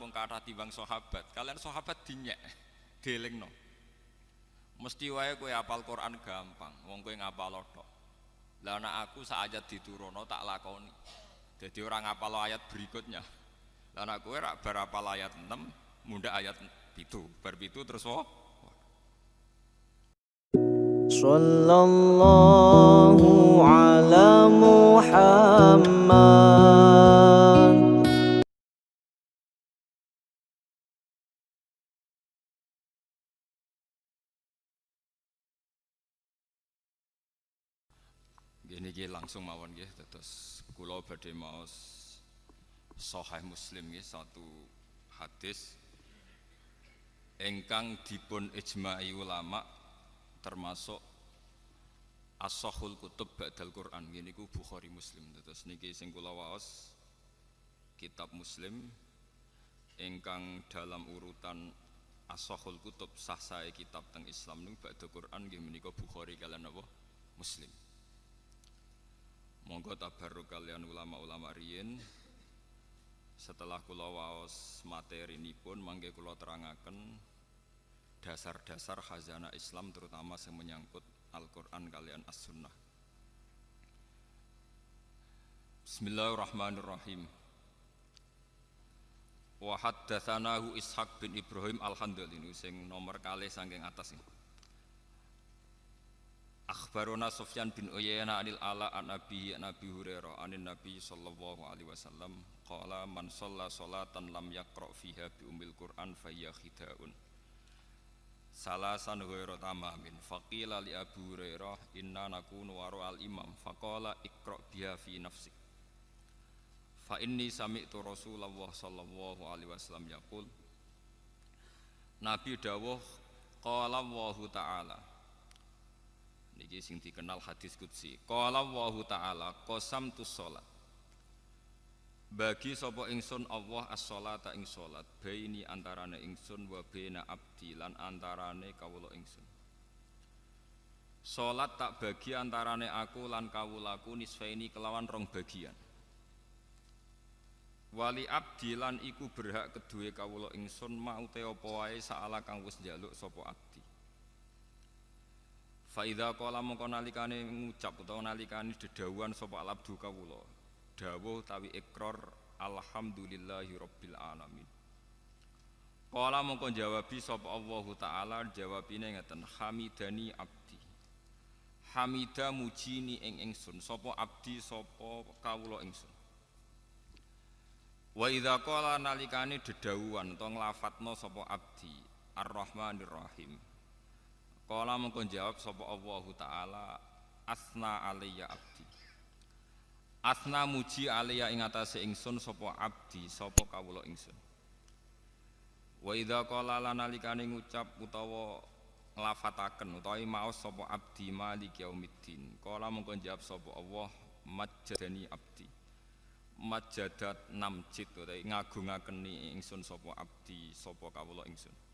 rampung kathah timbang sahabat, kalian sahabat dinyek, dielingno. Mesti wae kowe hafal Quran gampang, wong kowe ngapal tok. Lah nek aku sak ayat diturono tak lakoni. Jadi orang ngapal ayat berikutnya. Lah nek kowe rak bar hafal ayat 6, mundhak ayat 7, bar 7 terus Sallallahu ala Muhammad. Gini langsung mawon nggih terus kula badhe maos Sahih Muslim nggih satu hadis ingkang dipun ijma'i ulama termasuk as-sahhul kutub ba'dal Quran nggih niku Bukhari Muslim terus niki sing kula waos kitab Muslim ingkang dalam urutan as-sahhul kutub sah sae kitab teng Islam niku ba'dal Quran nggih menika Bukhari kaliyan napa Muslim. Monggo tabarruk kalian ulama-ulama riyin. Setelah kula waos materinipun mangke kula terangaken dasar-dasar khazanah Islam terutama yang menyangkut Al-Qur'an kalian As-Sunnah. Bismillahirrahmanirrahim. Wa haddatsanahu Ishaq bin Ibrahim Al-Handali sing nomor kalih saking atas iki. Akhbarona Sufyan bin Uyainah anil Ala an Abi Hurairah anin Nabi sallallahu alaihi wasallam qala man shalla sholatan lam yaqra fiha bi ummil Qur'an fa hiya khidaun salasan ghairu tamamin faqila li Abu Hurairah inna nakunu wara al imam faqala iqra biha fi nafsik fa inni sami'tu Rasulullah sallallahu alaihi wasallam yaqul Nabi dawuh qala Allahu ta'ala niki sing dikenal hadis qudsi. Qala Allahu ta'ala qasamtu sholat. Bagi sapa ingsun Allah as-sholata ing salat baini antarane ingsun wa baina abdi lan antarane kawula ingsun. Salat tak bagi antarane aku lan kawulaku nisfaini kelawan rong bagian. Wali abdi lan iku berhak keduwe kawula ingsun maute apa wae saala kang wis njaluk sapa abdi. Fa idza qala mongko nalikane ngucap utawa nalikane dedhawuhan sapa abdu kawula dawuh tawi ikrar alhamdulillahi rabbil alamin. Qala mongko jawabi sapa Allah taala jawabine ngeten hamidani abdi. Hamida mujini ing ingsun sapa abdi sapa kawula ingsun. Wa idza qala nalikane dedhawuhan utawa nglafatna sapa abdi Ar-Rahmanir Rahim. Kala mengko jawab sapa Allah taala asna alayya abdi. Asna muji alayya ing atase ingsun sapa abdi sapa kawula ingsun. Wa idza qala lanalikane ngucap utawa nglafataken utawa maos sapa abdi maliki yaumiddin. Kala mengko jawab sapa Allah majjadani abdi. Majjadat namjid utawa ngagungakeni ingsun sapa abdi sapa kawula ingsun.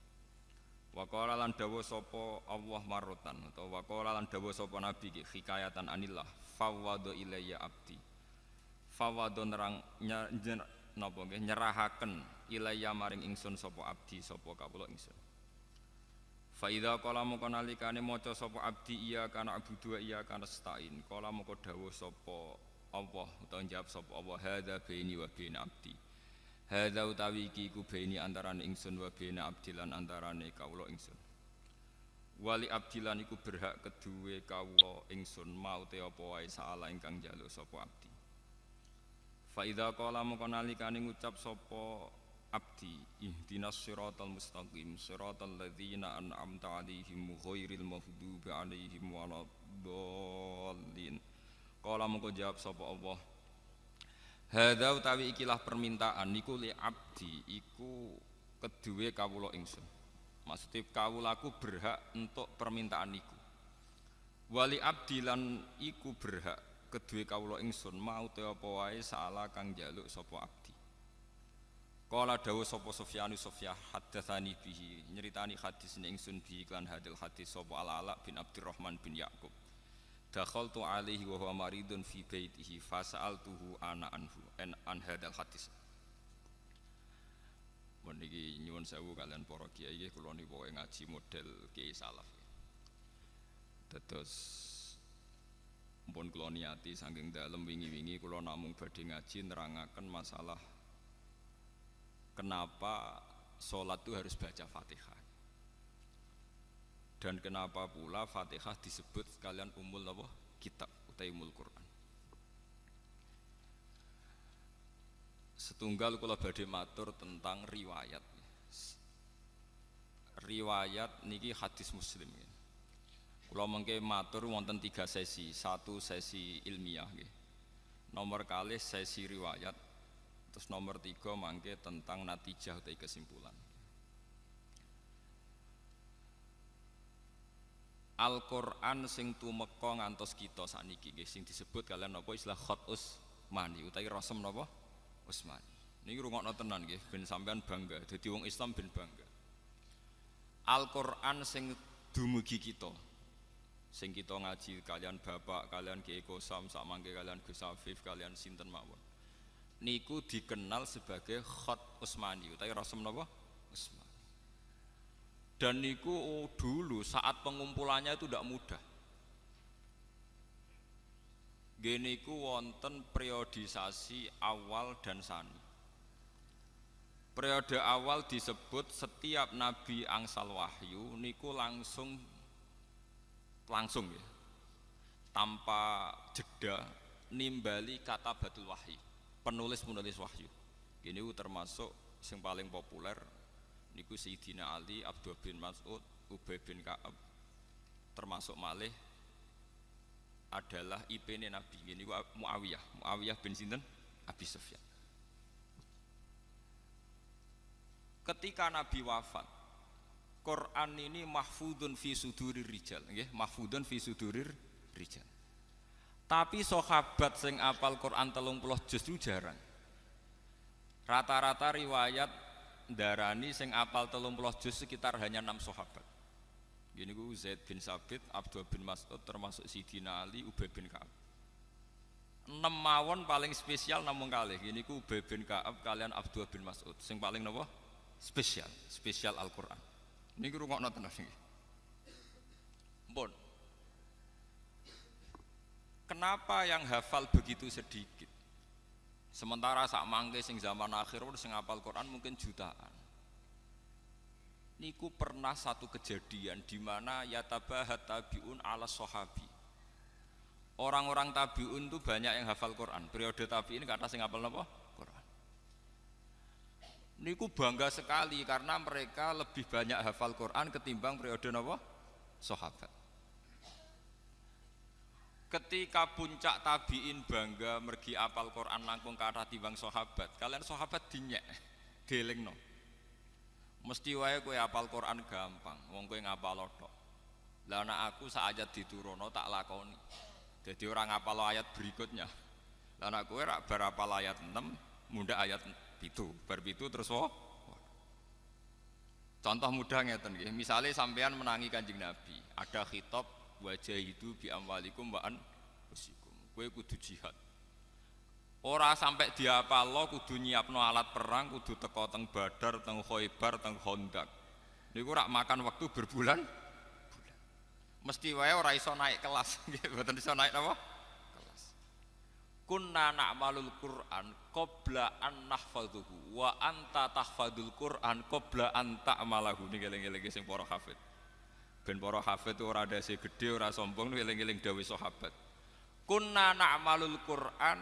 Wa qala lan dawuh sapa Allah marrotan utawa wa qala lan dawuh sapa nabi ki hikayatan anillah fawwadha ilayya abdi fawwadha nerang napa nggih nyerahaken ilayya maring ingsun sapa abdi sapa kawula ingsun fa idza qala moko nalikane maca sapa abdi iya kana abudu iya kana stain qala moko dawuh sapa Allah utawa jawab sapa Allah hadza baini wa baina abdi. Hadza utawi iki ku baini antarane ingsun wa baina abdilan antarane kawula ingsun. Wali abdilan iku berhak keduwe kawula ingsun maute apa wae saala ingkang njaluk sapa abdi. Fa idza qala moko nalikane ngucap sapa abdi ihdinas siratal mustaqim siratal ladzina an'amta 'alaihim ghairil maghdubi 'alaihim waladdallin. Qala moko jawab sapa Allah hadza utawi ikilah permintaan niku li abdi iku keduwe kawula ingsun. Maksudnya kawulaku berhak untuk permintaan niku. Wali abdi lan iku berhak keduwe kawula ingsun mau te apa wae saala kang njaluk sapa abdi. Qala dawuh sapa Sufyan haddatsani bihi nyeritani hadis ning ingsun bi iklan hadil hadis sapa Al-Ala bin Abdurrahman bin Yaqub. Dakhaltu alaihi wa huwa maridun fi baitihi fa sa'altuhu ana anhu an hadal hadis. niki nyuwun sewu kalian para kiai nggih kula niku pokoke ngaji model kiai salaf. Dados pun kula niati saking dalem wingi-wingi kula namung badhe ngaji nerangaken masalah kenapa sholat itu harus baca Fatihah. Dan kenapa pula Fatihah disebut sekalian umul apa? Kitab utawi umul Quran. Setunggal kula badhe matur tentang riwayat. Riwayat niki hadis Muslim. Kula mengke matur wonten 3 sesi, 1 sesi ilmiah nggih. Nomor kalih sesi riwayat, terus nomor 3 mangke tentang natijah utawi kesimpulan. Al-Qur'an sing tumeka ngantos kita saniki nggih sing disebut kalian napa istilah khat Utsmani utawi rasem napa Utsmani. Niki rungokno tenan nggih ben sampean bangga dadi wong Islam ben bangga. Al-Qur'an sing dumugi kita. Sing kita ngaji kalian bapak, kalian Kiai Kosam, sak mangke kalian Gus Afif, kalian sinten mawon. Niku dikenal sebagai khat Utsmani utawi rasem napa Utsmani. Dan niku dulu saat pengumpulannya itu tidak mudah. Geniku wonten periodisasi awal dan sani. Periode awal disebut setiap nabi angsal wahyu niku langsung ya, tanpa jeda nimbali kata batul wahyi, penulis wahyu. Gini termasuk yang paling populer niku Sayyidina Ali, Abdullah bin Mas'ud, Ubay bin Ka'ab, termasuk malih adalah IP-ne Nabi. Gini Muawiyah bin sinten? Abi Sufyan. Ketika Nabi wafat, Quran ini mahfudun fi sudurir rijal, nggih, mahfudun fi sudurir rijal. Tapi sahabat sing apal Quran 30 juz jarang. Rata-rata riwayat darani sing apal 30 juz sekitar hanya 6 sahabat. Gini ku Zaid bin Sabit, Abdullah bin Mas'ud, termasuk Sayyidina Ali, Ubay bin Ka'ab. 6 mawon paling spesial namung kalih. Gini ku Ubay bin Ka'ab kalian Abdullah bin Mas'ud. Sing paling napa? Spesial Al-Qur'an. Niki rungokno tenan iki. Mpun. Kenapa yang hafal begitu sedikit? Sementara sak mangke sing zaman akhir sing hafal Quran mungkin jutaan. Niku pernah satu kejadian di mana yatabahat tabiun ala sahabi. Orang-orang tabiun itu banyak yang hafal Quran. Periode tabiin kata sing hafal napa? Quran. Niku bangga sekali karena mereka lebih banyak hafal Quran ketimbang periode napa? Sahabat. Ketika puncak tabiin bangga mergi apal Quran langkung kathah timbang sahabat, kalian sahabat dinyek, dielingno. Mesti wae kowe apal Quran gampang, wong kowe ngapal tok. Lah anak aku sak ayat diturono tak lakoni. Jadi orang ngapal ayat berikutnya. Lah anak kowe rak bar apal ayat 6, mundhak ayat 7, bar 7 terus Contoh mudah ngeten nggih, misale sampean menangi Kanjeng Nabi, ada khitab wajah itu bi amwalikum wa anfusikum. Kowe kudu jihad. Ora sampai diapalo kudu nyiapno alat perang, kudu teko teng Badar, teng Khaibar, teng Khandaq. Niku rak makan waktu berbulan. Mesti wae ora iso naik kelas, nggih, mboten iso naik napa? Kelas. Kunna na'malul Qur'an qabla an nahfadzuhu wa anta tahfadzul Qur'an qabla an ta'malahu. Niki eling-eling sing para hafid. Ben para hafid ora dase gedhe, ora sombong, eling-eling dawuh sahabat. Kunna na'malul Qur'an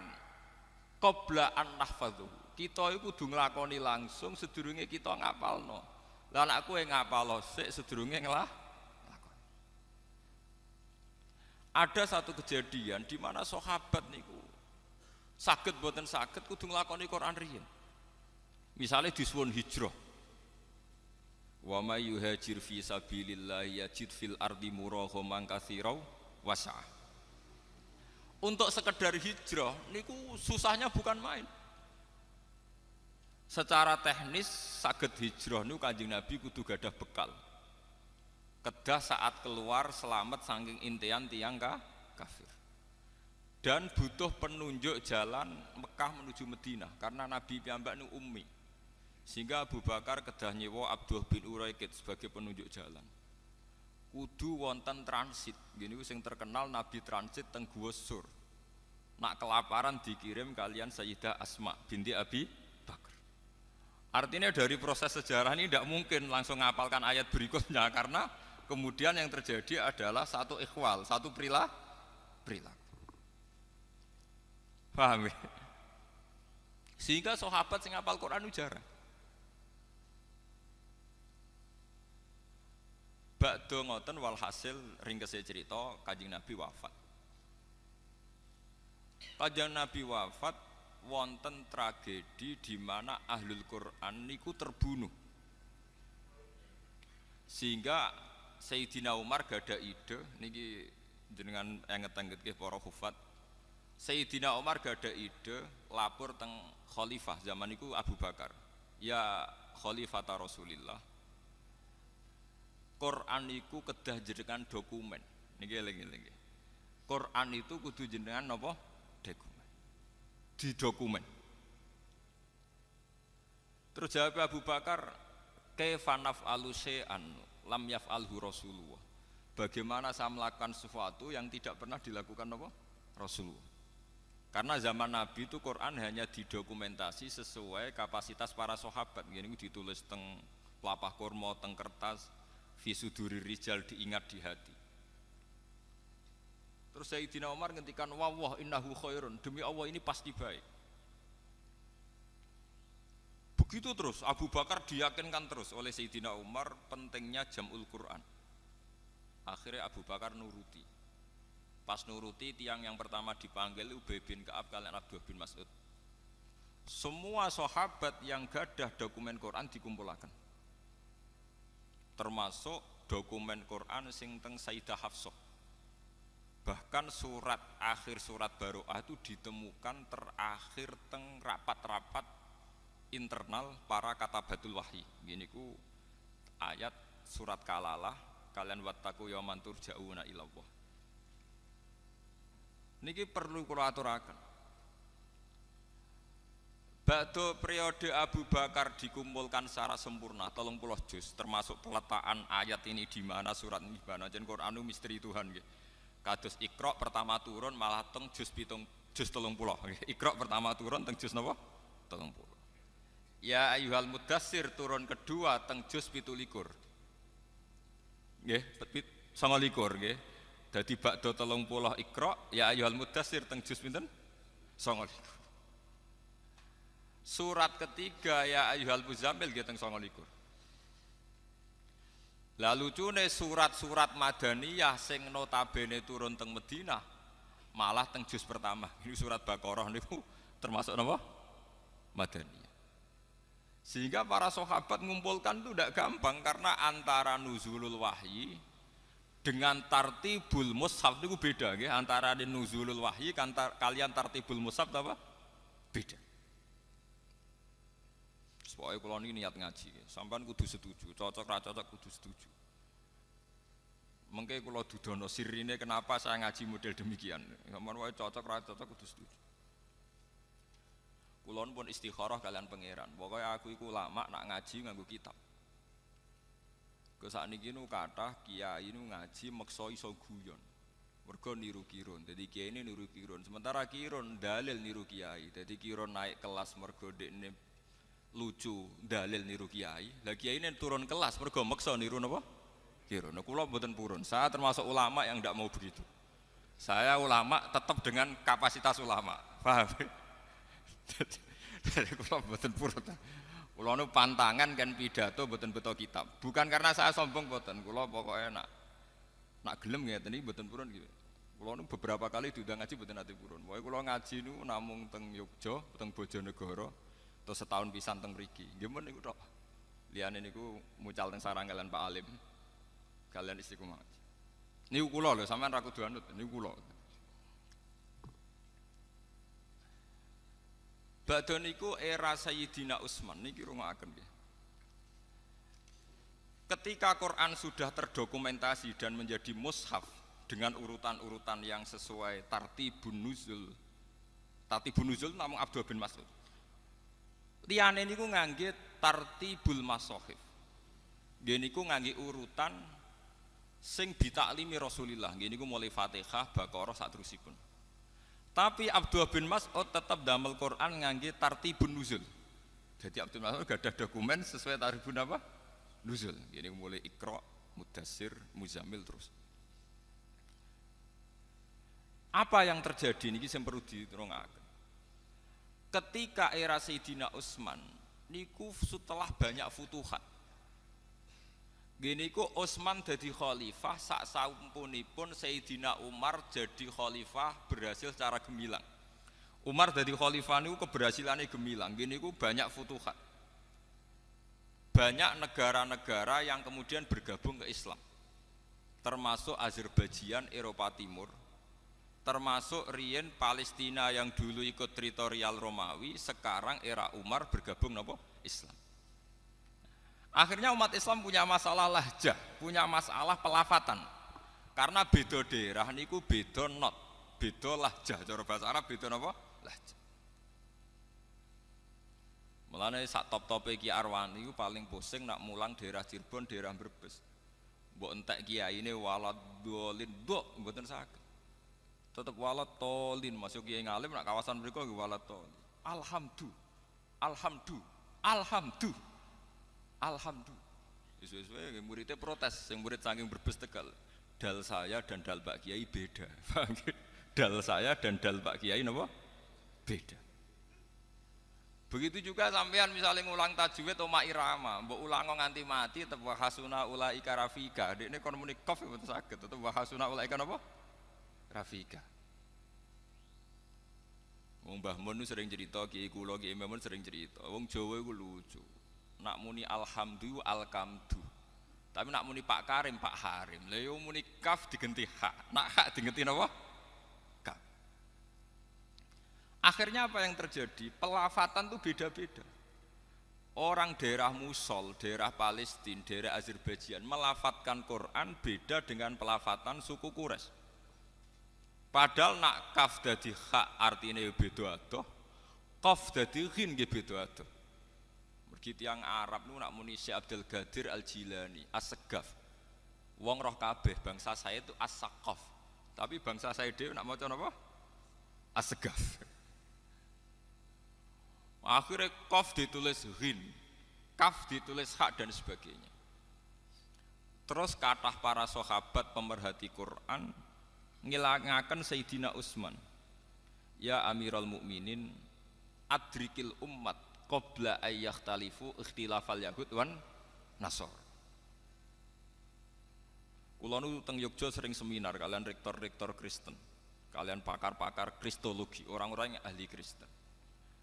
qabla an nahfadzuhu. Kita iku kudu nglakoni langsung sedurunge kita ngapalno. Lah nek kowe ngapalo sik sedurunge lakoni. Ada satu kejadian di mana sahabat niku saged boten saged kudu nglakoni Quran riyin. Misale disuwun hijrah. Wa may yuhajir fi sabilillah yajid fil ardi muraghaman katsira wasa'ah. Untuk sekedar hijrah niku susahnya bukan main. Secara teknis saged hijrah niku Kanjeng Nabi kudu gadah bekal. Kedah saat keluar selamat saking intian tiang kafir. Dan butuh penunjuk jalan Mekah menuju Madinah karena Nabi piyambak niku ummi. Sehingga Abu Bakar kedah nyewa Abdullah bin Uraikid sebagai penunjuk jalan. Kudu wonten transit, gini sing terkenal Nabi transit teng Gua Sur. Nak kelaparan dikirim kalian Sayyidah Asma binti Abi Bakar. Artinya dari proses sejarah ini tidak mungkin langsung ngapalkan ayat berikutnya karena kemudian yang terjadi adalah satu ikhwal, satu perilaku. Paham ya? Sehingga sahabat sing ngapal Quran jarang. Bakdo ngoten walhasil ringkese cerita Kanjeng Nabi wafat. Kanjeng Nabi wafat wonten tragedi di mana ahlul Quran niku terbunuh. Sehingga Sayyidina Umar gada ide niki jenengan enget-enget nggih para hufat. Sayyidina Umar gada ide lapor teng khalifah zaman niku Abu Bakar. Ya khalifata Rasulillah. Quran itu kedah jenengan dokumen. Niki eling-eling. Quran itu kudu jenengan napa? Dokumen. Di dokumen. Terus jawab Abu Bakar, "Kaifa naf'alu syai'an lam yaf'alhu Rasulullah." Bagaimana saya melakukan sesuatu yang tidak pernah dilakukan napa? Rasulullah. Karena zaman Nabi itu Quran hanya didokumentasi sesuai kapasitas para sahabat. Ngene ditulis teng pelapah kurma, teng kertas. Fisuduri rijal diingat di hati. Terus Sayyidina Umar ngendikan wawah innahu khairun, demi Allah ini pasti baik. Begitu terus Abu Bakar diyakinkan terus oleh Sayyidina Umar pentingnya jam'ul Quran. Akhirnya Abu Bakar nuruti. Pas nuruti tiang yang pertama dipanggil Ubay bin Ka'ab kalian Abdullah bin Mas'ud. Semua sahabat yang gadah dokumen Quran dikumpulkan. Termasuk dokumen Quran sing teng Sayyidah Hafsah. Bahkan akhir surat Baroah itu ditemukan terakhir teng rapat-rapat internal para katabatul wahyi. Gini ku ayat surat Kalalah kalian wattaqu yauman turja'una ilallah. Niki perlu kula aturaken. Bakdo periode Abu Bakar dikumpulkan secara sempurna 30 juz termasuk peletakan ayat ini di mana surat ini di mana jen Quran misteri Tuhan nggih. Kados Iqra pertama turun malah teng juz 30 nggih. Iqra pertama turun teng juz napa? 30. Ya ayyuhal mudassir turun kedua teng juz 17. Nggih, 29 nggih. Dadi bakdo 30 Iqra ya ayyuhal mudassir teng juz pinten? 29. Surat ketiga ya ayyuhal muzammil nggih teng 29. Lah lucune surat-surat Madaniyah sing notabene turun teng Madinah malah teng juz pertama. Ini surat Baqarah niku termasuk napa? Madaniyah. Sehingga para sahabat mengumpulkan itu tidak gampang karena antara nuzulul wahyi dengan tartibul mushaf niku beda nggih, antara nuzulul wahyi kalian tartibul mushaf apa? Beda. Pokoknya kalau ini niat ngaji, sampean kudu setuju, cocok ra cocok kudu setuju. Mengke kalau dudono sirine kenapa saya ngaji model demikian, sampean wae cocok ra cocok kudu setuju. Kulon pun istikharah kalian pangeran, pokoknya aku iku ulama nak ngaji nganggo kitab. Ke sakniki nu kathah kiai nu ngaji meksa iso guyon. Mergo niru kiron, dadi kiai ini niru kiron, sementara kiron dalil niru kiai, dadi kiron naik kelas mergo dekne lucu dalil niru kiai. Lah kiai ini turun kelas mergo meksa niru napa? Kira. Nah, kula mboten purun. Saya termasuk ulama yang tidak mau begitu. Saya ulama tetap dengan kapasitas ulama. Paham? Jadi kula mboten purun. Kula nu pantangan kan pidato mboten beto kitab. Bukan karena saya sombong mboten. Kula pokoknya nak gelem ngeten iki mboten purun gitu. Kula nu beberapa kali diundang ngaji mboten ate purun. Pokoke kula ngaji nu namung teng Yogya, teng Bojonegoro. Terus setahun pisan teng mriki. Nggih men niku tok. Liyane niku mucal teng sarang kalian Pak Alim. Kalian istiqomah. Niku kula lho, sampean ra kudu anut, niku kula. Badhe niku era Sayyidina Utsman niki rungokaken nggih. Ketika Quran sudah terdokumentasi dan menjadi mushaf dengan urutan-urutan yang sesuai tartibun nuzul. Tartibun nuzul namung Abdullah bin Mas'ud. Liyane niku ngangge tartibul mashahif. Nggih niku ngangge urutan sing ditaklimi Rasulullah. Nggih niku mulai Fatihah, Baqarah saterusipun. Tapi Abdullah bin Mas'ud tetap damel Quran ngangge tartibun nuzul. Jadi Abdul Mas'ud gak ada dokumen sesuai tartibun apa? Nuzul. Nggih niku mulai Iqra, Mudassir, Muzammil terus. Apa yang terjadi niki sing perlu diterungaken. Ketika era Sayyidina Utsman niku setelah banyak futuhat. Gini ku Utsman jadi khalifah sak sampunipun Sayyidina Umar jadi khalifah berhasil secara gemilang. Umar jadi khalifah niku keberhasilannya gemilang. Gini ku banyak futuhat. Banyak negara-negara yang kemudian bergabung ke Islam. Termasuk Azerbaijan, Eropa Timur. Termasuk riyen Palestina yang dulu ikut teritorial Romawi, sekarang era Umar bergabung nopo Islam. Akhirnya umat Islam punya masalah lahjah, punya masalah pelafatan. Karena beda daerah niku beda not, beda lahjah. Cara bahasa Arab beda nopo? Lahjah. Mulane sak top-tope Ki Arwani niku paling pusing nak mulang daerah Cirebon, daerah Brebes. Mbok entek kiyaine waladolin, mbok mboten saged. Tetap walatolin masuk kiai ngalim nak kawasan mereka nggih walatolin. Alhamdulillah. Isu-isu muridnya protes, yang murid saking Brebes Tegal. Dal saya dan dal Pak Kiai beda. Dal saya dan dal Pak Kiai napa? Beda. Begitu juga sampean misalnya ngulang tajwid oma irama, mbok ulang nganti mati tetep wahasuna ulaika rafika. Dekne kon muni qaf mboten saged, tetep wahasuna ulaika napa? Rafika. Wong Mbah Mun sering cerita, Kiai kula Kiai Mun sering cerita. Wong Jawa iku lucu. Nak muni alhamdu alkamdu. Tapi nak muni Pak Karim Pak Harim. Lah yo muni kaf digenti hak. Nak hak digenti napa? Kaf. Akhirnya apa yang terjadi? Pelafatan tuh beda-beda. Orang daerah Musol, daerah Palestina, daerah Azerbaijan melafatkan Quran beda dengan pelafatan suku Quraisy. Padahal nak kaf dadi hak artine beda adoh, qaf dadi ghin nggih beda adoh. Mergi tiyang Arab niku nak muni Syekh Abdul Qadir Al-Jilani, As-Segaf. Wong roh kabeh bangsa saya itu As-Saqaf. Tapi bangsa saya dhewe nak maca napa? As-Segaf. Akhirnya qaf ditulis ghin, kaf ditulis hak dan sebagainya. Terus kathah para sahabat pemerhati Quran ngilangaken Sayyidina Utsman, ya Amirul Mukminin adrikil ummat qabla ayyakhtalifu ikhtilafal yahud wan nasor. Kula nu teng Yogya sering seminar kalian rektor-rektor Kristen, kalian pakar-pakar kristologi, orang-orang yang ahli Kristen.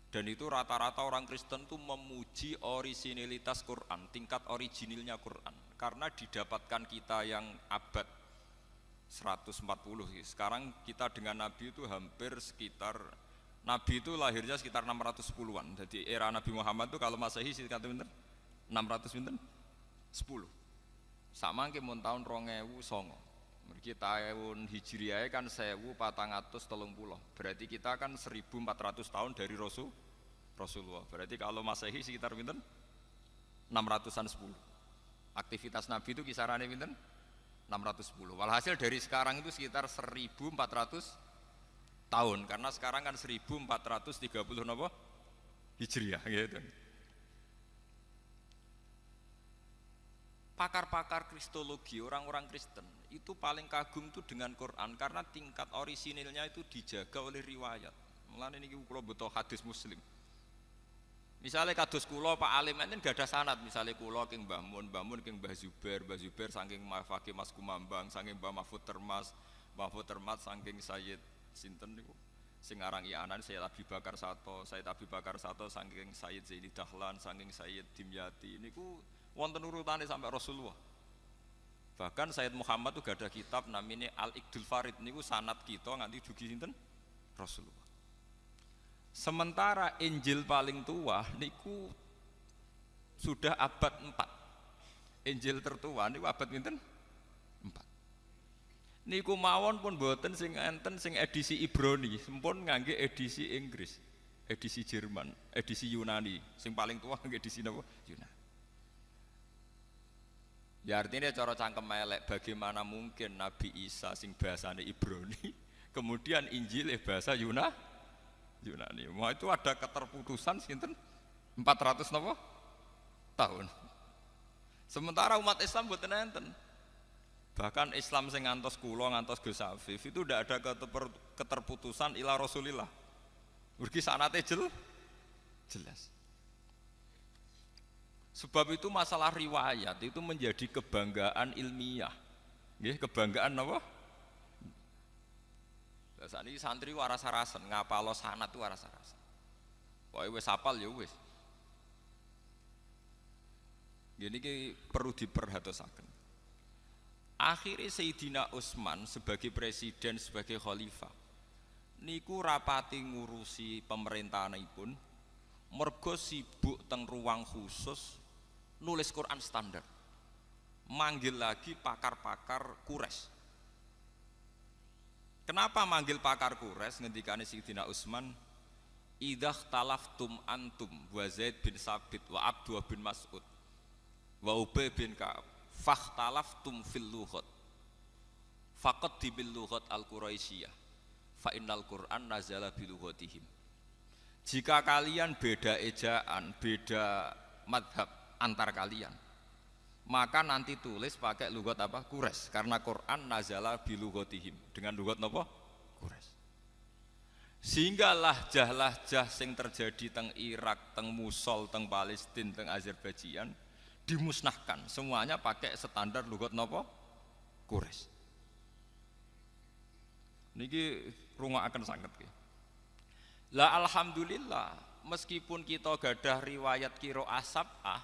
Dan itu rata-rata orang Kristen itu memuji orisinilitas Quran, tingkat originilnya Quran, karena didapatkan kita yang abad 140. Sekarang kita dengan Nabi itu hampir sekitar, Nabi itu lahirnya sekitar 610-an. Jadi era Nabi Muhammad itu kalau Masehi sekitar 600 pinten? 10. Sama ke mun tahun 2009. Mergi tahun Hijriah kan 1430. Berarti kita kan 1400 tahun dari Rasulullah. Berarti kalau Masehi sekitar pinten? 600-an 10. Aktivitas Nabi itu kisarannya pinten? 610. Walhasil dari sekarang itu sekitar 1400 tahun karena sekarang kan 1430 napa? Hijriah gitu. Pakar-pakar kristologi, orang-orang Kristen itu paling kagum tuh dengan Quran karena tingkat orisinilnya itu dijaga oleh riwayat. Mulane niki kula butuh hadis Muslim. Misalnya kados kula Pak Alim enten gak ada sanad, misalnya kula king Mbah Mun king Mbah Zubair saking Fakih Mas Kumambang, saking Mbah Mahfud Termas saking Sayyid sinten niku sing aran Ianan Sayyid Abi Bakar Sato saking Sayyid Zaini Dahlan, saking Sayyid Dimyati niku wonten urutane sampai Rasulullah. Bahkan Sayyid Muhammad tuh gak ada kitab namanya Al-Iqdul Farid niku sanad kita nganti dugi sinten? Rasulullah. Sementara Injil paling tua niku sudah abad 4. Injil tertua niku abad pinten? 4. Niku mawon pun boten sing enten sing edisi Ibrani, sampun ngangge edisi Inggris. edisi Jerman, edisi Yunani, sing paling tua edisi napa? Yunani. Ya artinya cara cangkem elek, bagaimana mungkin Nabi Isa sing bahasane Ibrani, kemudian Injil bahasa Yunani. Wah itu ada keterputusan sinten 400 napa? Tahun. Sementara umat Islam mboten enten. Bahkan Islam sing ngantos kula ngantos Gus Afif itu tidak ada keterputusan ila Rasulillah. Mergi sanate jelas. Sebab itu masalah riwayat itu menjadi kebanggaan ilmiah. Nggih, kebanggaan apa? Biasane santri waras-warasen, ngapalo sanad itu waras-warasen. Pokoke wis hafal ya wis. Gini ki perlu diperhatosaken. Akhirnya Sayyidina Utsman sebagai presiden, sebagai khalifah niku rapati ngurusi pemerintahanipun mergo sibuk teng ruang khusus nulis Quran standar, manggil lagi pakar-pakar Quraisy. Kenapa manggil pakar Quraisy? Ngendikane Sayyidina Utsman, idza talaftum antum wa Zaid bin Sabit wa Abdullah bin Mas'ud wa Ubay bin Ka'ab fakhtalaftum fil lughat faqad bil lughat al quraisyiyah fa innal Qur'an nazala bi lughatihim. Jika kalian beda ejaan, beda madhab antar kalian, maka nanti tulis pakai lughat apa? Quraisy, karena Quran nazala bi lughatihim, dengan lughat napa? Quraisy. Sehingga lahjah-lahjah sing terjadi teng Irak, teng Mosul, teng Palestina, teng Azerbaijan dimusnahkan, semuanya pakai standar lughat napa? Quraisy. Niki rungokaken sanget nggih. Lah alhamdulillah, meskipun kita gadah riwayat qiraah sab'ah,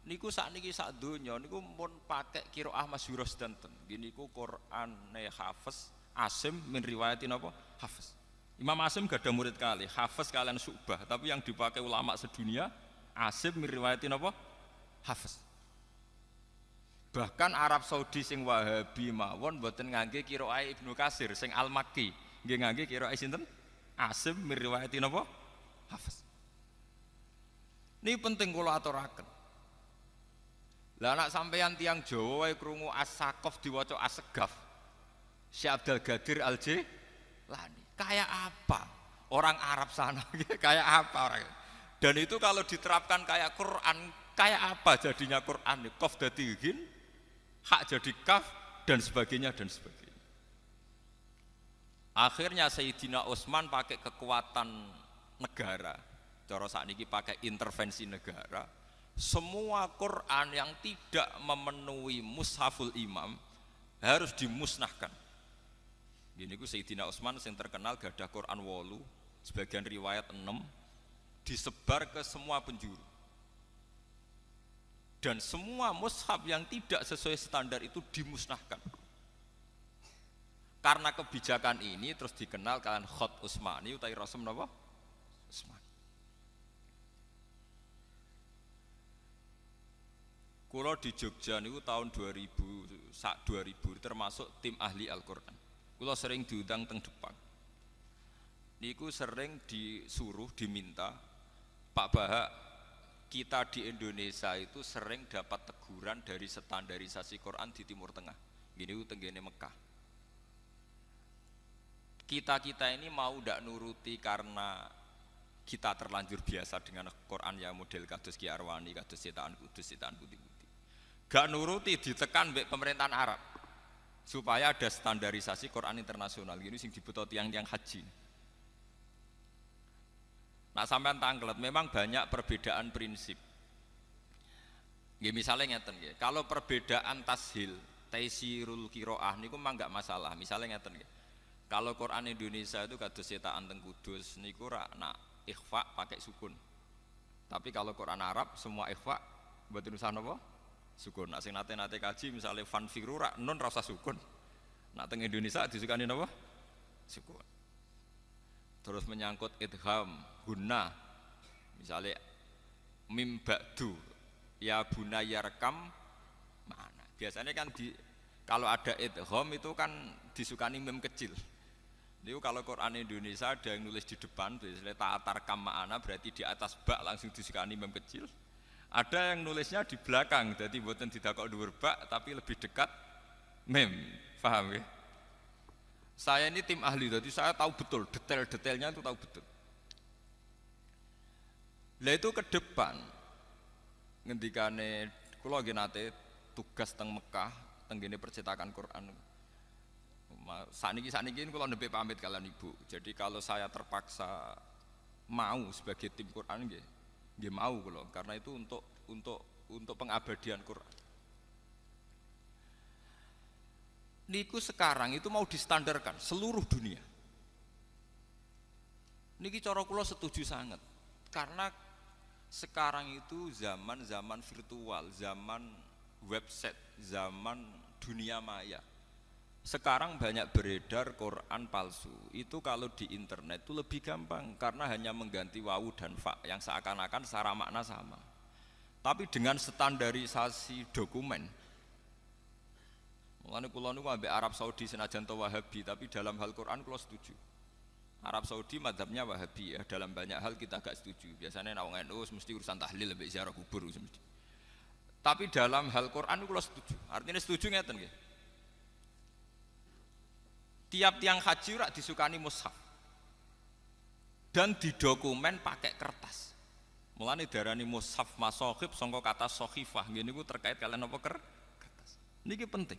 niku sakniki sak donya niku pun pakai qiraah masyhurah sedanten. Nggih niku Qur'ane Hafiz Asim min riwayatin apa? Hafiz. Imam Asim gadah murid kali, Hafiz kalian Syu'bah, tapi yang dipakai ulama sedunia Asim min riwayatin apa? Hafiz. Bahkan Arab Saudi sing Wahabi mawon mboten ngangge qiraah Ibnu Katsir sing Al-Makki, nggih ngangge qiraah sinten? Asim min riwayatin apa? Hafiz. Ini penting kula aturaken. Lah anak sampeyan tiang Jawa wae krungu As-Saqaf diwaca As-Segaf. Syekh Abdul Qadir Al-Jilani. Kayak apa? Orang Arab sana kayak apa orang? Dan itu kalau diterapkan kayak Quran, kayak apa jadinya Quran? Qaf dadi ghin, hak jadi kaf dan sebagainya dan sebagainya. Akhirnya Sayyidina Utsman pakai kekuatan negara, cara sakniki pakai intervensi negara. Semua Quran yang tidak memenuhi mushaful imam harus dimusnahkan. Gini ku Sayyidina Utsman yang terkenal gadah Quran 8, sebagian riwayat 6, disebar ke semua penjuru. Dan semua mushaf yang tidak sesuai standar itu dimusnahkan. Karena kebijakan ini terus dikenal kalian Khat Utsmani utawi Rasul napa? Utsmani. Kula di Jogja niku tahun 2000 termasuk tim ahli Al-Qur'an. Kula sering diundang teng Depak. Niku sering disuruh diminta, Pak Bahak, kita di Indonesia itu sering dapat teguran dari standarisasi Quran di Timur Tengah. Gini tenggene Mekah. Kita ini mau ndak nuruti karena kita terlanjur biasa dengan Quran yang model kados Ki Arwani, kados cetakan Kudus, cetakan putih-putih. Gak nuruti ditekan mbek pemerintahan Arab supaya ada standarisasi Quran internasional. Gini sing dibutuh tiang-tiang haji. Nah sampean tanglet, memang banyak perbedaan prinsip. Nggih misalnya ngeten nggih, kalau perbedaan tashil, taisirul qiraah niku mah enggak masalah. Misalnya ngeten nggih. Kalau Quran Indonesia itu kados cetakan teng Kudus niku ra nak ikhfa pakai sukun. Tapi kalau Quran Arab semua ikhfa mboten usah napa? Sukun. Nak sing nate-nate kaji misalnya fanfiru ra nun ra usah sukun. Nak teng Indonesia disukani napa? Sukun. Terus menyangkut idgham, gunna, misalnya mim ba'du ya bunayya rekam mana? Biasanya kan kalau ada idgham itu kan disukani mim kecil. Itu kalau Quran Indonesia ada yang nulis di depan, biasanya ta'atar kam ma'ana berarti di atas bak langsung disukani mem kecil. Ada yang nulisnya di belakang, jadi buatan tidak kok dhuwur bak tapi lebih dekat mem. Paham ya? Saya ini tim ahli, jadi saya tahu betul detail-detailnya itu tahu betul. Lah itu ke depan ngendikane kula nggih nate tugas teng Mekah, teng ngene percetakan Quran. Saniki kula nembe pamit kalian Ibu. Jadi kalau saya terpaksa mau sebagai tim Quran nggih mau kula karena itu untuk pengabadian Quran. Niku sekarang itu mau distandarkan seluruh dunia. Niki cara kula setuju sangat. Karena sekarang itu zaman virtual, zaman website, zaman dunia maya. Sekarang banyak beredar Quran palsu. Itu kalau di internet itu lebih gampang karena hanya mengganti wawu dan fa yang seakan-akan secara makna sama. Tapi dengan standarisasi dokumen. Mulane kula niku ambek Arab Saudi senajan to Wahabi, tapi dalam hal Quran kula setuju. Arab Saudi madzhabnya Wahabi ya, dalam banyak hal kita agak setuju. Biasanya nek wong NU mesti urusan tahlil mbek ziarah kubur mesti. Tapi dalam hal Quran kula setuju. Artinya setuju ngeten nggih. Tiap tiang haji rak disukani mushaf dan didokumen pakai kertas. Mulane darani mushaf masohib sangka kata sohifah nggih niku terkait kalian apa kertas. Niki penting.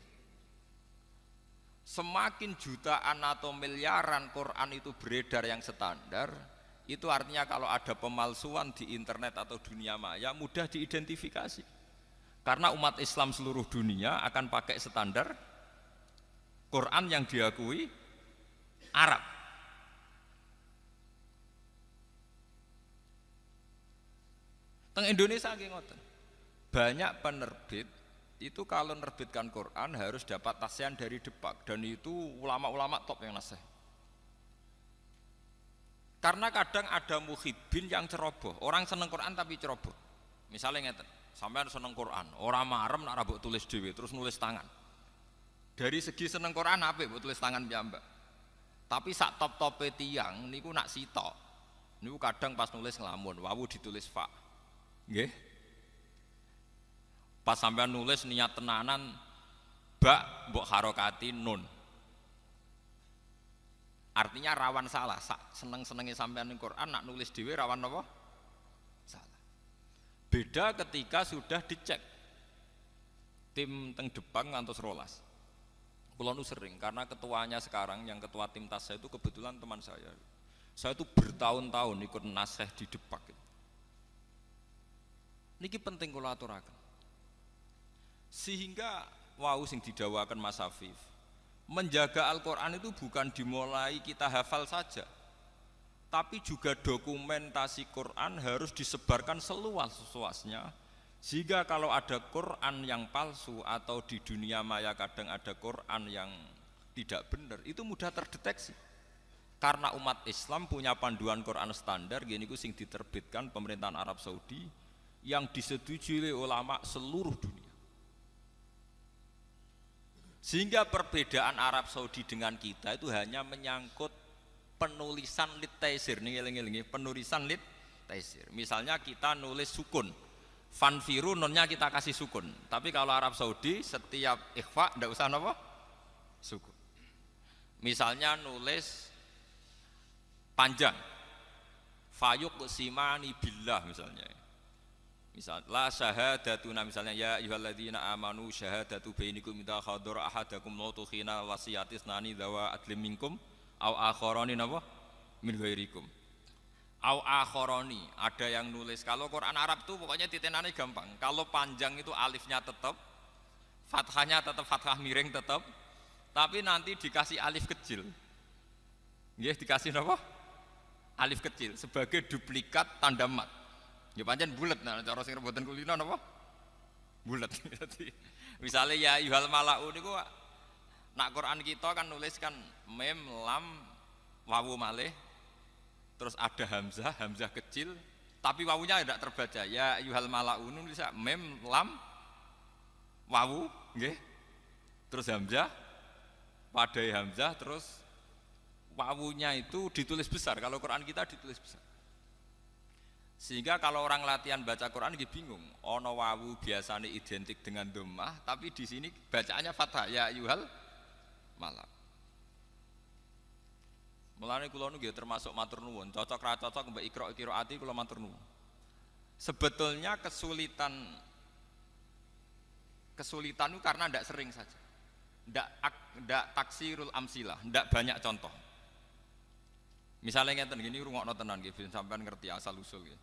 Semakin jutaan atau miliaran Quran itu beredar yang standar, itu artinya kalau ada pemalsuan di internet atau dunia maya mudah diidentifikasi. Karena umat Islam seluruh dunia akan pakai standar Quran yang diakui Arab. Teng Indonesia nggih ngoten. Banyak penerbit itu kalau menerbitkan Quran harus dapat tasyan dari Depak dan itu ulama-ulama top yang nasih. Karena kadang ada muhibbin yang ceroboh, orang seneng Quran tapi ceroboh. Misalnya ngeten, sampean seneng Quran, orang marem nak rabuk tulis dhewe terus nulis tangan. Dari segi seneng Quran apik mbok tulis tangan piyambak. Tapi sak top-tope tiyang niku nak sitok. Niku kadang pas nulis nglamun, wawu ditulis fa. Nggih. Pas sampean nulis niat tenanan bak mbok harokati nun. Artinya rawan salah. Seneng-senenge sampean ning Quran nak nulis dhewe rawan apa? Salah. Beda ketika sudah dicek. Tim teng Depang ngantos rolas. Kulo nu sering karena ketuanya sekarang yang ketua tim tas saya itu kebetulan teman saya. Saya itu bertahun-tahun ikut nasih di Depak. Niki penting kulo aturaken. Sehingga wau sing didhawaken Mas Afif, menjaga Al-Qur'an itu bukan dimulai kita hafal saja. Tapi juga dokumentasi Quran harus disebarkan seluas-luasnya. Sehingga kalau ada Quran yang palsu atau di dunia maya kadang ada Quran yang tidak benar, itu mudah terdeteksi. Karena umat Islam punya panduan Quran standar, gini ku sing diterbitkan pemerintahan Arab Saudi yang disetujui oleh ulama seluruh dunia. Sehingga perbedaan Arab Saudi dengan kita itu hanya menyangkut penulisan lit taisir, nih eling-eling, penulisan lit taisir. Misalnya kita nulis sukun. Fanfiru nonnya kita kasih sukun, tapi kalau Arab Saudi setiap ikhfa ndak usah apa? Sukun. Misalnya nulis panjang, fayuk simani billah misalnya. Misal la syahadatuna misalnya ya ayyuhalladzina amanu syahadatu bainikum idza hadara ahadakum mautu khina wasiyatis nani dawa adlim minkum au akharani napa min ghairikum. Au akhoroni, ada yang nulis. Kalau Quran Arab tuh pokoknya titenane gampang. Kalau panjang itu alifnya tetap, fathahnya tetap fathah miring tetap, tapi nanti dikasih alif kecil. Nggih, dikasih apa? Alif kecil sebagai duplikat tanda mat. Ya pancen bulet, nah cara sing rebutan kulino napa? Bulet. Misalnya ya ayyuhal malaa'u niku nak Quran kita kan nulis kan mem lam wawu malih. Terus ada hamzah kecil, tapi wawunya tidak terbaca. Ya ayyuhal mala'u bisa mem lam wawu, nggih. Terus hamzah, padai hamzah, terus wawunya itu ditulis besar. Kalau Quran kita ditulis besar. Sehingga kalau orang latihan baca Quran dia bingung. Ono wawu biasanya identik dengan dhammah, tapi di sini bacaannya fathah ya ayyuhal malak. Mulane kula niku termasuk matur nuwun, cocok ra cocok mbek Iqra qiraati kula matur nuwun. Sebetulnya kesulitan itu karena ndak sering saja. Ndak taksirul amsilah, ndak banyak contoh. Misalnya ngeten gini rungokno tenan nggih ben sampean ngerti asal usul nggih.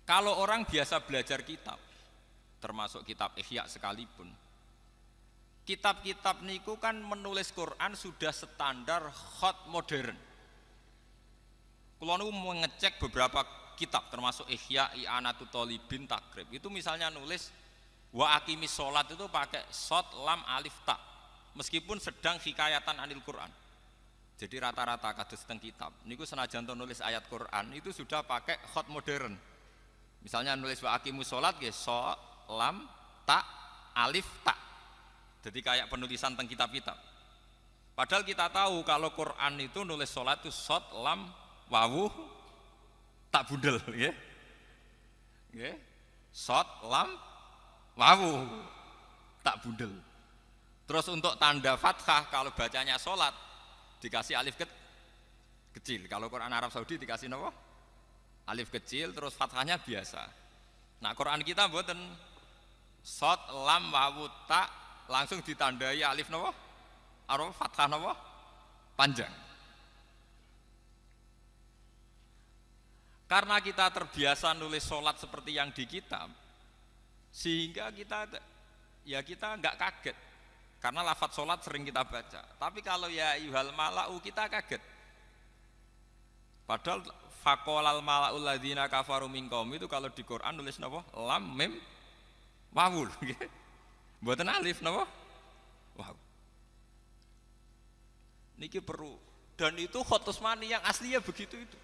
Kalau orang biasa belajar kitab, termasuk kitab Ihya sekalipun, kitab-kitab niku kan menulis Quran sudah standar khot modern. Kalau niku mengecek beberapa kitab termasuk Ihya, I'anatul Thalibin, Takrib. Itu misalnya nulis wa aqimis sholat itu pakai shot lam alif ta. Meskipun sedang hikayatan anil Quran. Jadi rata-rata kados teng kitab. Niku senajan to nulis ayat Quran itu sudah pakai khot modern. Misalnya nulis wa aqimus sholat nggih shot lam ta alif ta. Jadi kayak penulisan teng kitab-kitab. Padahal kita tahu kalau Quran itu nulis sholat itu shot lam wawu tak budel, ya. Ya. Shot lam wawu tak budel. Terus untuk tanda fathah kalau bacanya sholat dikasih alif kecil. Kalau Quran Arab Saudi dikasih apa? Alif kecil terus fathahnya biasa. Nah Quran kita mboten shot lam wawu tak langsung ditandai alif napa? Arab fathah napa? Panjang. Karena kita terbiasa nulis sholat seperti yang di kitab, sehingga kita nggak kaget. Karena lafadz sholat sering kita baca. Tapi kalau ya ayyuhal mala'u kita kaget. Padahal faqolal mala'ul ladzina kafaru min qaumi itu kalau di Quran nulis napa? Lam mim wawul. Mboten alif napa? Wow. Niki perlu dan itu khot Utsmani yang aslinya begitu itu.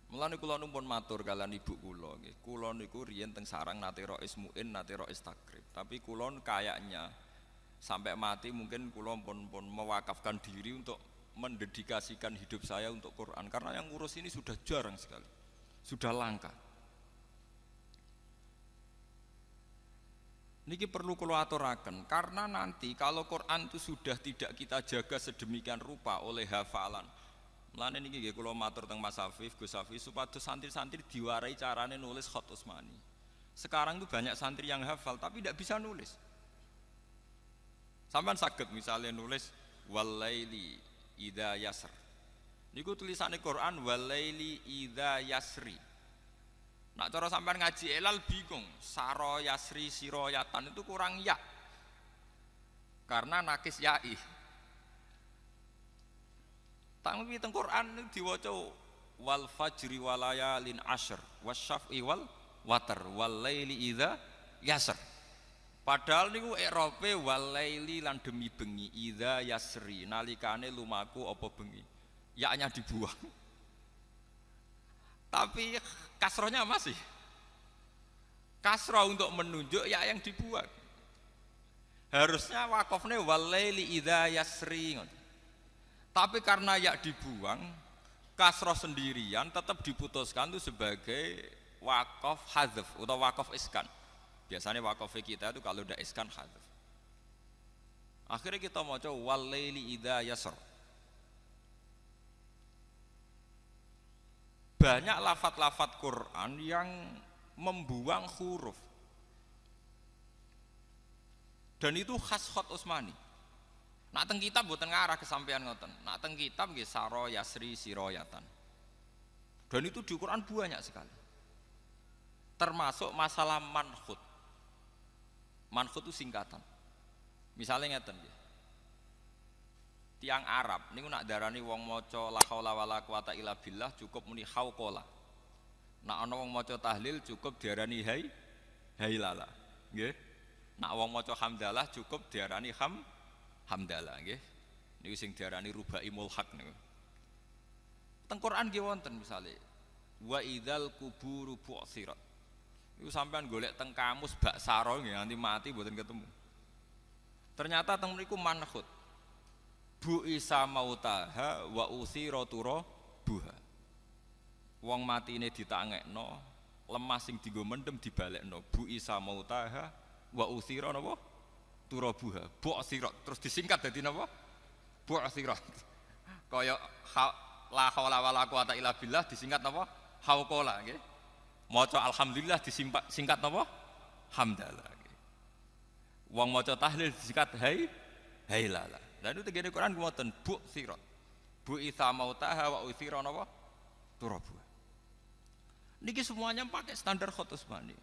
Mulane kula numpun matur kalian ibu kula nggih. Kula niku riyen teng sarang nate rois muin, nate rois takrib. Tapi kula kayaknya sampai mati mungkin kula pun mewakafkan diri untuk mendedikasikan hidup saya untuk Quran karena yang ngurus ini sudah jarang sekali. Sudah langka. Niki perlu kula aturaken karena nanti kalau Quran itu sudah tidak kita jaga sedemikian rupa oleh hafalan. Mulane niki nggih kula matur teng Mas Hafif, Gus Hafif supados santri-santri diwarai carane nulis khot Utsmani. Sekarang itu banyak santri yang hafal tapi tidak bisa nulis. Sampeyan saged misalnya nulis walaili idza yasr. Niku tulisane Quran walaili idza yasri. Nak cara sampean ngaji elal bingung, saro yasri siroyatan itu kurang ya. Karena nakis yai. Tapi teng Quran diwaca wal fajri walayalin ashr wasyaf'i wal watar wal laili idza yasr. Padahal niku i'rabe wal laili lan demi bengi idza yasri nalikane lumaku apa bengi. Ya-nya dibuang. Tapi kasrohnya masih. Kasroh untuk menunjuk ya yang dibuang. Harusnya wakofnya walaili idza yasri. Tapi karena ya dibuang, kasroh sendirian tetap diputuskan itu sebagai wakof hadzf atau wakof iskan. Biasanya wakof kita itu kalau udah iskan hadzf. Akhirnya kita mau coba walaili idza yasr. Banyak lafat-lafat Quran yang membuang huruf dan itu khas khot Utsmani. Nak teng kitab mboten ngarah kesampean ngoten. Nak teng kitab nggih saro yasri siroyatan. Dan itu di Quran banyak sekali. Termasuk masalah manhut. Manhut itu singkatan. Misalnya ngeten nggih. Tiang Arab niku nak darani wong maca la haula wala quwata illa billah cukup muni hauqala. Nak ana wong maca tahlil cukup diarani hailala. Nggih. Nak wong maca hamdalah cukup diarani hamdalah nggih. Niku sing diarani rubai mulhaq niku. Teng Quran nggih wonten misale wa idzal kuburu bu'tsirat. Iku sampean golek teng kamus bak saro nggih nganti mati mboten ketemu. Ternyata teng mriku manhut. Bu isa mautaha wa usira buha. Wong matine ditangekno, lemah sing dienggo mendem dibalekno. Bu isa mautaha wa usira napa? Turabuha. Bu sirat terus disingkat dadi napa? Bu sirat. Kaya la haula wala quwata illa billah disingkat napa? Hauqala nggih. Maca alhamdulillah disingkat napa? Hamdalah. Wong maca tahlil disingkat hailala. Lah itu tengene Quran ngoten bu sirat. Bu isa mautaha wa uthira napa? Turabuha. Niki semuanya pakai standar Khat Utsmani.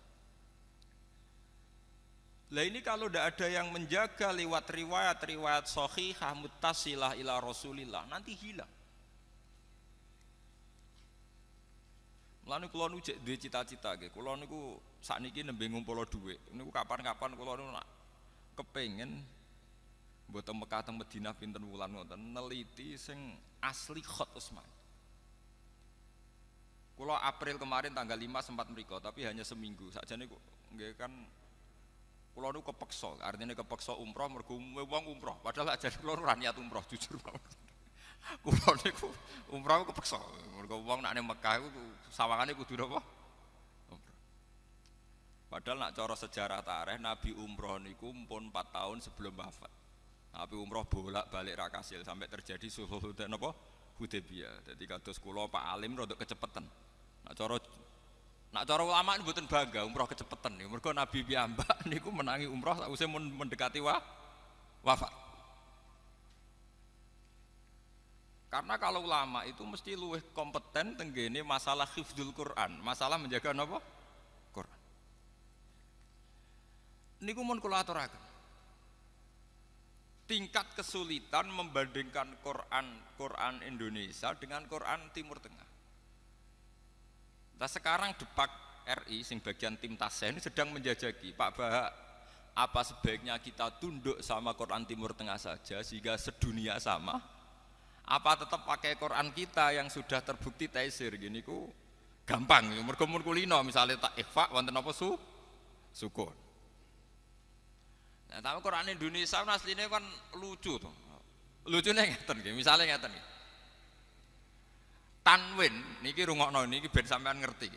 Lah ini kalau tidak ada yang menjaga lewat riwayat-riwayat sahihah muttasilah ila Rasulillah nanti hilang. Mulane kula nu jek duwe cita-cita nggih. Kula niku sakniki nembe ngumpul dhuwit. Niku kapan-kapan kula nu nak kepengin mboten Mekah teng Madinah pinten wulan ngoten neliti sing asli Khat Utsmani. Kula April kemarin tanggal 5 sempat mriko tapi hanya seminggu. Sakjane nggih kan kula nu kepeksa, artinya kepeksa umroh mergo wong umroh. Padahal ajane kula ora niat umroh jujur mawon. Kula niku umroh kepeksa. Mergo wong nek ning Mekah iku sawangane kudu napa? Umroh. Padahal nak cara sejarah tarikh Nabi umroh niku pun 4 tahun sebelum wafat. Nabi umroh bolak-balik ra kasil sampai terjadi sulhul Hudaybiyah. Dadi kados kula Pak Alim rada kecepetan. Nak cara ulama ini mboten bangga umroh kecepetan nih. Mergo Nabi piyambak niku menangi umroh sakwise mendekati wafat. Karena kalau ulama itu mesti luwih kompeten tenggene masalah hifdzul Quran, masalah menjaga napa? Quran. Niku mun kula aturaken. Tingkat kesulitan membandingkan Quran Indonesia dengan Quran Timur Tengah. Nah sekarang Depak RI sing bagian tim Tasya ini sedang menjajaki Pak Bahak apa sebaiknya kita tunduk sama Quran Timur Tengah saja sehingga sedunia sama apa tetap pakai Quran kita yang sudah terbukti taisir gini ku gampang mergo mun kulino misalnya tak ikhfa wonten apa sukun. Nah tapi Quran Indonesia asline kan lucu tuh. Lucune ngeten nggih misalnya ngeten nggih. Tanwin niki rungokno niki ben sampean ngerti.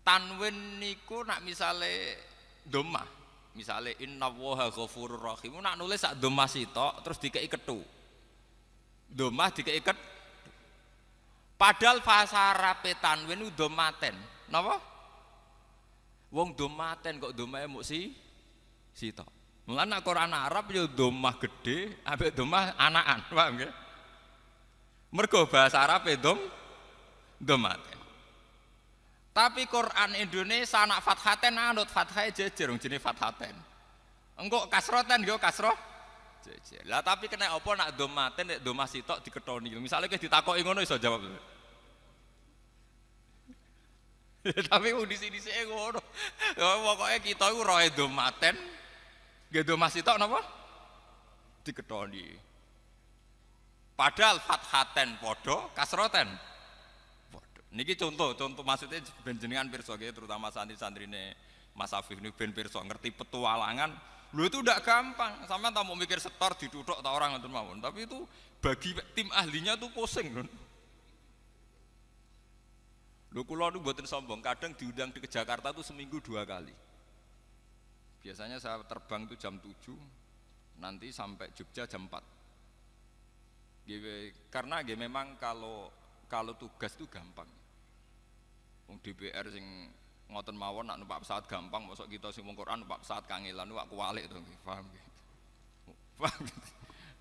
Tanwin niku nak misale dhammah, misale innallaha ghafurur rahim nak nulis sak dhammah sitok terus dikeki kethu. Dhammah dikeki kethu. Padahal bahasa Arab tanwin ku dhammaten. Napa? Wong dhammaten kok dhamahe muk sitok. Mulane nek Quran Arab ya dhammah gedhe ambek dhammah anakan, paham nggih? Mergo bahasa Arab dhammaten. Tapi Quran Indonesia anak fathaten anut fathahe jejer wong jenenge fathaten. Engko kasroten yo kasroh jejer. Lah tapi kena apa nak dhammaten nek dhammah sitok diketoni. Misale kowe ditakoki ngono iso jawab. Tapi di sini-sini ngono. Pokoke kita iku roe dhammaten nggih dhammah sitok napa? Diketoni. Padahal fathaten podo, kasroten podo. Niki contoh maksudnya ben jenengan pirsa nggih terutama santri-santrine Mas Afif niku ben pirsa ngerti petualangan. Lho itu ndak gampang. Sampeyan tak mau mikir setor dituthuk ta orang ngoten mawon. Tapi itu bagi tim ahlinya tuh pusing lho. Lho kula niku mboten sombong, kadang diundang ke Jakarta tuh seminggu 2 kali. Biasanya saya terbang tuh jam 7, nanti sampai Jogja jam 4. Karena memang kalau tugas itu gampang. Wong DPR sing ngoten mawon nak numpak pesawat gampang, mosok kita sing wong Quran numpak pesawat kangelan niku kuwalik to nggih, paham nggih. Paham.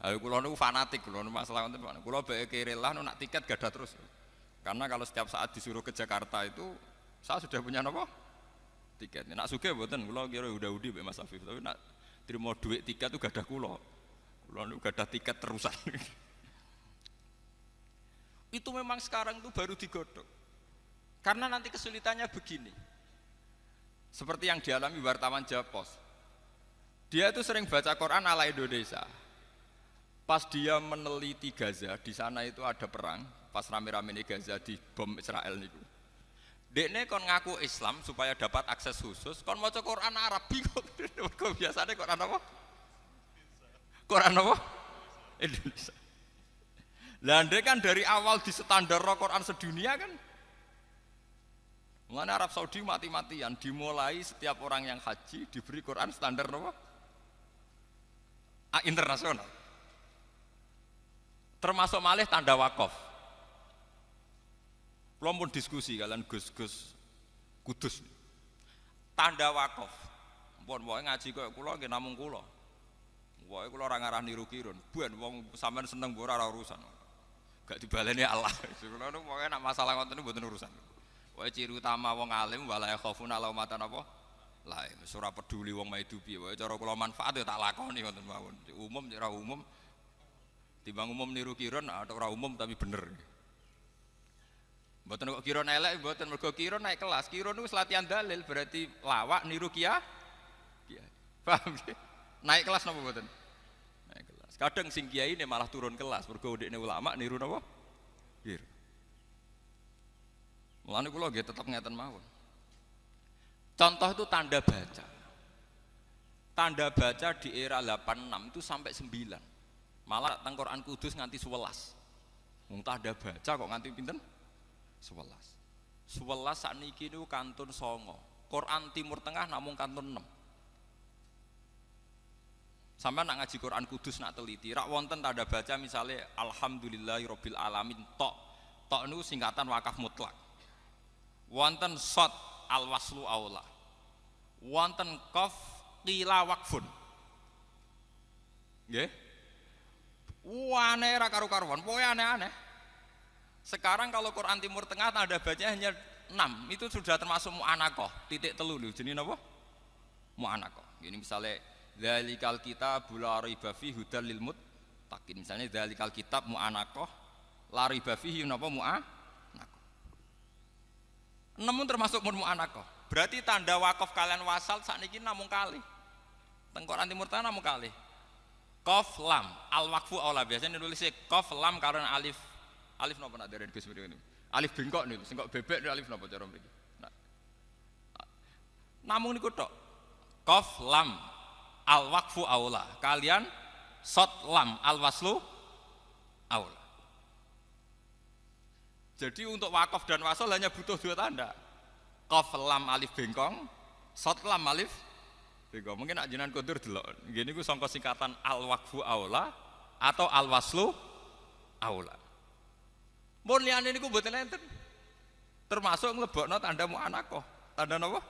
Ayo kula niku fanatik kula masalah wonten kula bae kirelah nak tiket gadah terus. Karena kalau setiap saat disuruh ke Jakarta itu saya sudah punya napa? Tiket. Nak sugih mboten kula kira udah-udi mbek Mas Afif, tapi nak trimo duit tiket itu gadah kula. Kula niku gadah tiket terusan. Itu memang sekarang itu baru digodok. Karena nanti kesulitannya begini. Seperti yang dialami wartawan Japos. Dia itu sering baca Quran ala Indonesia. Pas dia meneliti Gaza, di sana itu ada perang, pas rame-rame di Gaza di bom Israel niku. Dekne kon ngaku Islam supaya dapat akses khusus, kon maca Quran Arab bingung. Kok biasanya Quran apa? Quran apa? Indonesia. Lah ndek kan dari awal di standar Quran sedunia kan. Mulane Arab Saudi mati-matian dimulai setiap orang yang haji diberi Quran standar apa? Internasional. Termasuk malih tanda wakaf. Kula pun diskusi kalian Gus-gus Kudus. Tanda wakaf. Mpun wae ngaji koyo kula nggih namung kula. Wae kula ora ngarah niru kirun. Ben wong sampean seneng ora urusan. Gak dibaleni Allah. Kula nu pokoke nek masalah ngoten niku mboten urusan. Wae ciri utama wong alim wala yakhafuna laumatan apa? Lain. Wis ora peduli wong maidu piye. Wae cara kula manfaat ya tak lakoni ngoten mawon. Umum ora umum. Timbang umum niru kirun atau ora umum tapi bener. Mboten kok kirun elek, mboten mergo kirun naik kelas. Kirun niku latihan dalil berarti lawak niru kiai. Paham nggih? Naik kelas napa mboten? Naik kelas. Kadang sing kiai ini malah turun kelas mergo ndekne ulama niru napa? Kirun. Mulane kula nggih tetep ngeten mawon. Contoh itu tanda baca. Tanda baca di era 86 itu sampai 9. Malah teng Quran Kudus nganti 11. Wong tanda baca kok nganti pinten? 11. 11 sakniki niku kantun 9. Quran Timur Tengah namung kantun 6. Sampai nak ngaji Quran Kudus nak teliti, rak wonten tanda baca misalnya alhamdulillahirabbil alamin tok. Tok niku singkatan wakaf mutlak. Wonten shot al-waslu aula. Wonten qaf qila waqfun. Nggih? Aneh ra karu-karuan, pokoke aneh-aneh. Sekarang kalau Quran Timur Tengah tanda bacanya hanya 6, itu sudah termasuk mu'anaqah, titik telu lho, jenenge napa? Mu'anaqah. Ini misalnya dzalikal kitabul la raiba fihi hudal lil muttaqin. Misalnya dzalikal kitab mu'anaqah la raiba fihi napa mu'anaqah. 6 termasuk mu'anaqah. Berarti tanda wakaf kalian wasal sakniki namung kalih. Teng Quran Timur Tengah namung kalih. Qaf lam al waqfu aula biasanya nulisnya qaf lam karena alif napa nak dereng Gus mriki. Alif bengkok niku sing kok bebek alif napa cara mriki. Namung niku tok. Qaf lam al waqfu aula. Kalian shot lam al waslu aula. Jadi untuk wakaf dan wasal hanya butuh 2 tanda. Qaf lam alif bengkong, shot lam alif bengkong. Mungkin nak jenengan kondur delok. Nggih niku sangka singkatan al waqfu aula atau al waslu aula. Mun liyane niku mboten enten. Termasuk nglebokno tanda mu'anaqah. Tanda napa?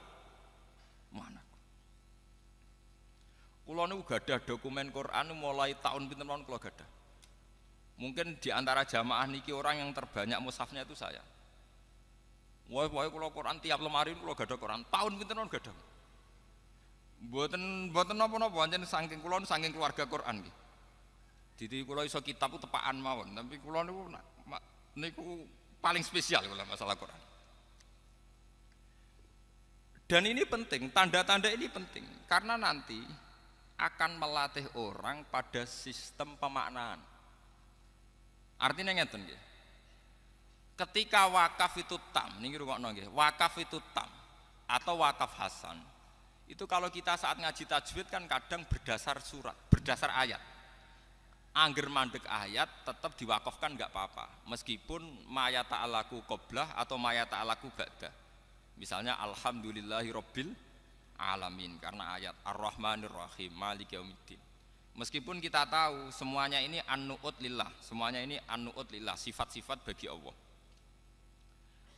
Mu'anaqah. Kula niku gadah dokumen Quran mulai tahun pinten mawon kula gadah. Mungkin di antara jamaah niki orang yang terbanyak mushafnya itu saya. Wah, kula Quran tiap lemari kula gadah Quran. Tahun pinten mawon gadah. Mboten napa-napa pancen saking kula saking keluarga Quran nggih. Dadi kula iso kitab ku tepakan mawon, tapi kula niku paling spesial kula masalah Quran. Dan ini penting, tanda-tanda ini penting karena nanti akan melatih orang pada sistem pemaknaan. Artinya ngeten nggih. Ketika wakaf itu tam, niki rungokno nggih. Wakaf itu tam atau wakaf hasan. Itu kalau kita saat ngaji tajwid kan kadang berdasar surat, berdasar ayat. Angger mandek ayat tetap diwakafkan enggak apa-apa, meskipun ma ya ta'alaku qoblah atau ma ya ta'alaku ba'dah. Misalnya alhamdulillahirabbil alamin karena ayat ar-rahmanir rahim maliki yaumiddin. Meskipun kita tahu semuanya ini an-nu'ut lillah, semuanya ini an-nu'ut lillah, sifat-sifat bagi Allah.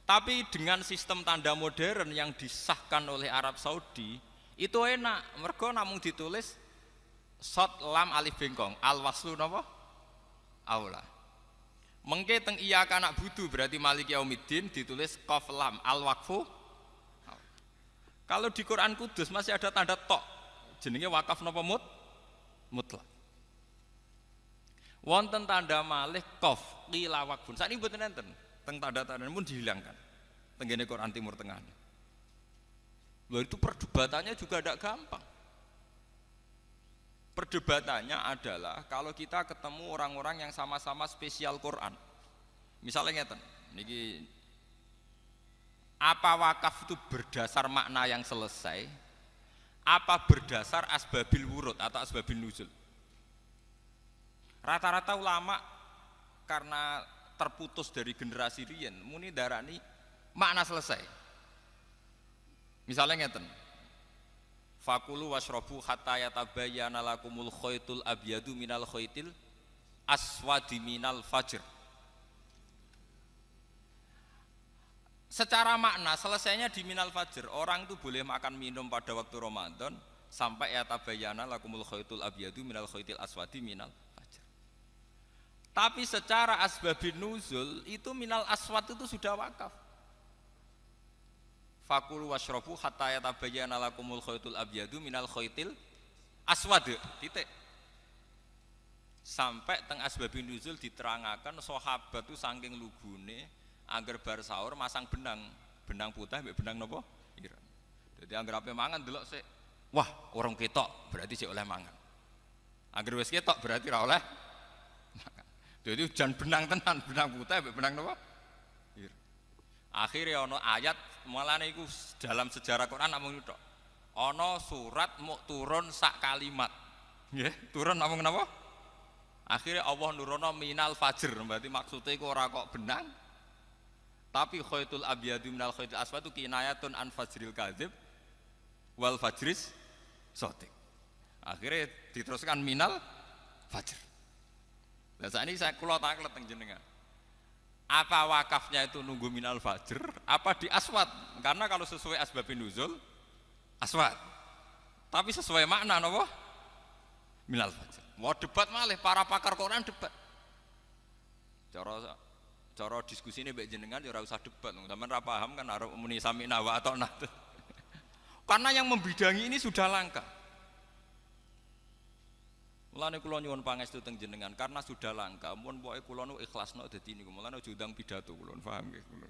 Tapi dengan sistem tanda modern yang disahkan oleh Arab Saudi, itu enak, mergo namung ditulis shot lam alif bengkong, al waslu napa? Aula. Mengke teng iya kanak budu berarti maliki yaumiddin ditulis qaf lam al waqfu. Kalau di Quran Kudus masih ada tanda tok, jenenge wakaf napa mutlak. Wonten tanda malih qaf qila waqfun. Sakniki mboten enten. Teng tanda-tanda pun dihilangkan. Tenggene Quran Timur Tengah. Loh itu perdebatannya juga tidak gampang. Perdebatannya adalah kalau kita ketemu orang-orang yang sama-sama spesial Quran. Misalnya ngeten, niki apa wakaf itu berdasar makna yang selesai? Apa berdasar asbabil wurud atau asbabil nuzul? Rata-rata ulama karena terputus dari generasi riyen muni darani makna selesai. Misalnya ngeten. Fakulu washrobu hatta yatabayyana lakumul khaytul abyadu minal khaytil aswadi minal fajr. Secara makna selesainya di minal fajr. Orang itu boleh makan minum pada waktu Ramadan sampai yatabayyana lakumul khaytul abyadu minal khaytil aswadi minal fajr. Tapi secara asbabun nuzul itu minal aswad itu sudah wakaf. Fakulu washrobu hatta yatabayyana lakumul khaytul abyadu minal khaytil aswad. Titik. Sampai teng asbabun nuzul diterangaken sahabat itu saking lugune angger bar sahur masang benang putih mbek benang napa? Ireng. Dadi angger ape mangan delok sik. Wah, orang ketok berarti sik oleh mangan. Angger wis ketok berarti ora oleh mangan. Dadi jan benang tenan, benang putih mbek benang napa? Ireng. Akhirnya ana ayat mulane iku dalam sejarah Quran namung tok. Ana surat muk turun sak kalimat. Nggih, turun namung napa? Akhirnya Allah nurono minal fajr, berarti maksudnya iku ora kok benang. Tapi khaytul abyadu minal khaytil aswad itu kinayatun an fajril kadzib wal fajris shadiq. Akhirnya diteruskan minal fajr. Nah saat ini saya kula taklet teng jenengan. Apa wakafnya itu nunggu minal fajr? Apa di aswad? Karena kalau sesuai asbabun nuzul aswad. Tapi sesuai makna napa? Minal fajr. Mau debat malih para pakar Quran debat. Cara diskusi ini mbek jenengan ya ora usah debat, sampean ora paham kan arep muni sami'na wa ata'na. Karena yang membidangi ini sudah langka. Mulane kula nyuwun pangestu teng jenengan karena sudah langka, mun pokoke kula nu ikhlasno dadi niku. Mulane aja ndang pidato kula, paham nggih kula.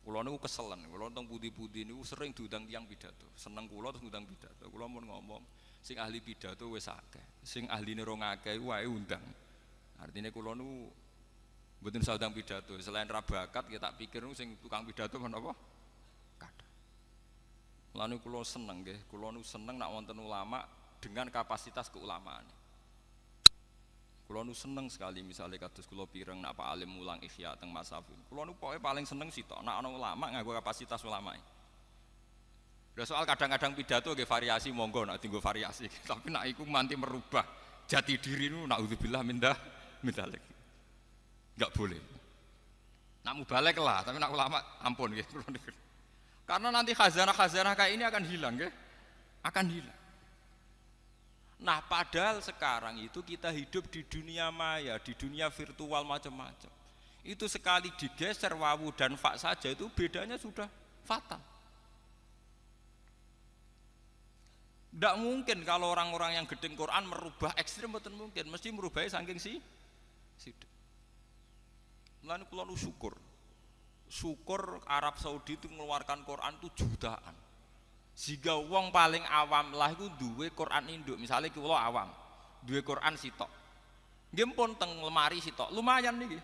Kula niku keselen, kula teng pundi-pundi niku sering diundang tiyang pidato. Seneng kula terus ngundang pidato. Kula mun ngomong, sing ahli pidato wis akeh. Sing ahline rong akeh wae undang. Artine kula nu mboten saudang pidato, selain rabakat kita pikir sing tukang pidato menapa? Kathah. Mulane kula seneng nggih, kula nu seneng nek wonten ulama dengan kapasitas keulamaan. Kula nu seneng sekali misalnya kados kula pireng nek Pak Alim mulang Ihya teng Masafin. Kula nu pokoke paling seneng sitok nek ana ulama nganggo kapasitas ulama. Lah soal kadang-kadang pidato nggih variasi monggo nek dienggo variasi, tapi nek iku manti merubah jati diri nu naudzubillah min dzalik. Enggak boleh. Nak mubalek lah, tapi nak ulama ampun nggih. Karena nanti khazanah-khazanah kayak ini akan hilang nggih. Akan hilang. Nah, padahal sekarang itu kita hidup di dunia maya, di dunia virtual macam-macam. Itu sekali digeser wawu dan fa saja itu bedanya sudah fatal. Tidak mungkin kalau orang-orang yang gedeng Quran merubah ekstrim, betul mungkin. Mesti merubahnya saking sidik. Mulane kula nu syukur Arab Saudi itu mengeluarkan Quran itu jutaan. Jika wong paling awam lah itu duwe Quran induk, misalnya kula awam, duwe Quran sitok. Nggih pun teng lemari sitok, lumayan niki.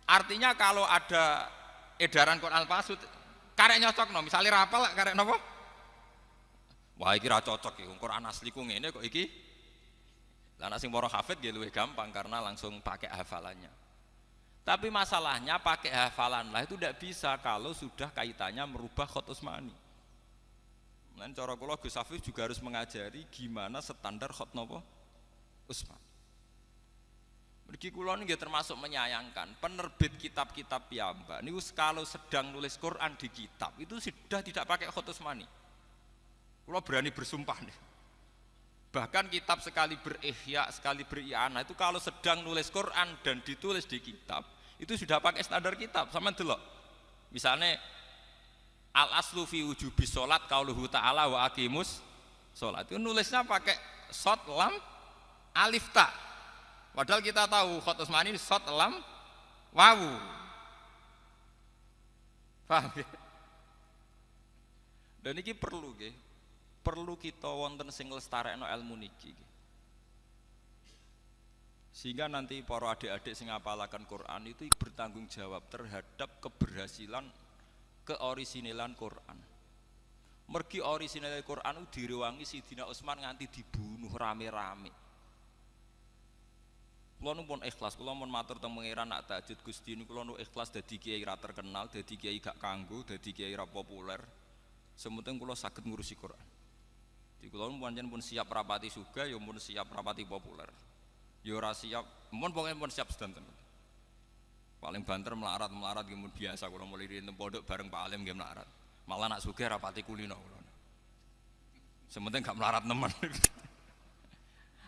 Artinya kalau ada edaran Quran palsu, karek nyocokno, misalnya rapal karek napa? Wah iki ra cocok iki, Quran asli ku ngene kok iki. Lah nek sing para hafid nggih luwih gampang karena langsung pakai hafalannya. Tapi masalahnya pakai hafalan lah itu tidak bisa kalau sudah kaitannya merubah khot Utsmani. Dan cara kula Gus Afif juga harus mengajari gimana standar khot napa Utsmani. Mergi kula niki termasuk menyayangkan penerbit kitab-kitab piyambak niku kalau sedang nulis Quran di kitab itu sudah tidak pakai khot Utsmani. Kula berani bersumpah nih. Bahkan kitab sekali berihya, sekali beri'anah itu kalau sedang nulis Quran dan ditulis di kitab itu sudah pakai standar kitab. Sama delok. Misalnya al aslu fi wujubi sholat qauluhu ta'ala wa aqimus sholat. Itu nulisnya pakai shad lam alif ta. Padahal kita tahu khot Utsmani shad lam wawu. Paham ya? Dan ini perlu nggih. Perlu kita wonten sing lestarekno ilmu niki. Sehingga nanti para adik-adik sing ngapalaken Quran itu bertanggung jawab terhadap keberhasilan keorisinalan Quran. Mergi orisinal Quran direwangi Sidina Utsman nganti dibunuh rame-rame. Kula nu pun ikhlas, kula mun matur teng pangeran nak tahajud Gusti niku kula nu ikhlas dadi kiai ra terkenal, dadi kiai gak kanggo, dadi kiai ra populer. Sementing kula saged ngurusi Quran. Di kula pancen pun siap rapati sugih, ya pun siap rapati populer. Ya ora siap, mun pokoke pun siap sedanten. Paling banter melarat nggih biasa kula mulai riyen pondok bareng Pak Alim nggih melarat. Malah nak sugih rapati kulino kula. Sementing gak melarat nemen.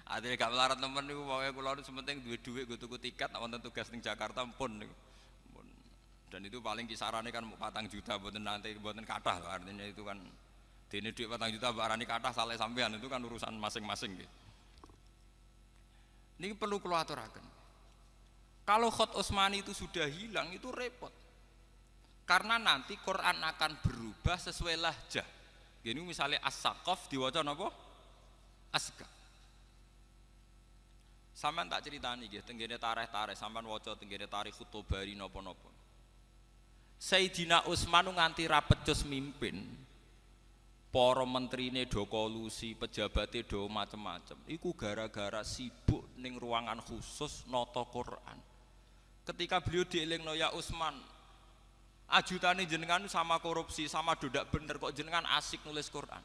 Ade gak melarat nemen niku pokoke kula sementing duwe dhuwit nggo tuku tiket nek wonten tugas ning Jakarta pun niku. Dan itu paling kisarannya kan 4 juta mboten kathah loh, artinya itu kan dene dhuwit 4 juta mbok arani kathah saleh sampean itu kan urusan masing-masing nggih. Niki perlu kula aturaken. Kalau Khat Utsmani itu sudah hilang itu repot. Karena nanti Quran akan berubah sesuai lahjah. Gini misalnya As-Saqaf diwaca napa? Asqa. Sampeyan tak critani nggih teng ngene tarikh-tarikh sampeyan waca teng ngene tarikh Khutobari napa-napa. Sayyidina Utsman nganti ra pecus mimpin. Para menterine do kolusi, pejabate do macem-macem. Iku gara-gara sibuk ning ruangan khusus nata Quran. Ketika beliau dielingno ya Utsman, ajutane jenengan sama korupsi, sama dodak bener kok jenengan asik nulis Quran.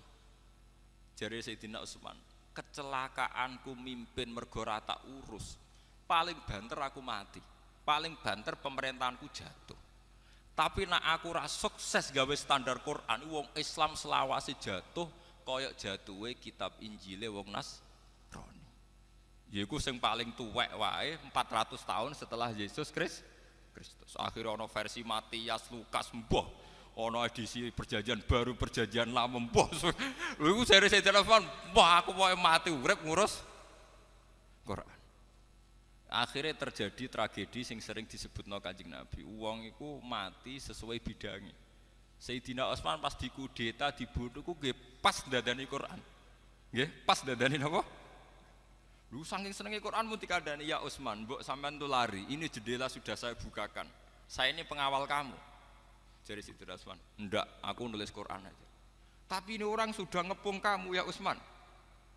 Jare Sayyidina Utsman, kecelakaanku mimpin mergo ra tak urus. Paling banter aku mati. Paling banter pemerintahanku jatuh. Tapi nak aku ra sukses gawe standar Quran, wong Islam selawase jatuh kaya jatuhe kitab Injile wong Nasrani. Yaiku sing paling tuwek wae 400 tahun setelah Yesus Kristus. Akhirnya ana versi Matias, Lukas, mbah. Ana edisi perjanjian baru, perjanjian lama, mbah. Lha iku seri telepon, mbah aku pokoke mati urip ngurus Quran. Akhirnya terjadi tragedi sing sering disebutno Kanjeng Nabi. Wong iku mati sesuai bidangi. Sayyidina Utsman pas dikudeta dibunuh ku nggih pas ndadani Quran. Nggih, pas ndadani napa? Lu saking senenge Quran mun dikandani ya Utsman, mbok sampean tuh lari. Ini jendela sudah saya bukakan. Saya ini pengawal kamu. Jadi Sayyidina Utsman, "Ndak, aku nulis Quran aja." Tapi ini orang sudah ngepung kamu ya Utsman.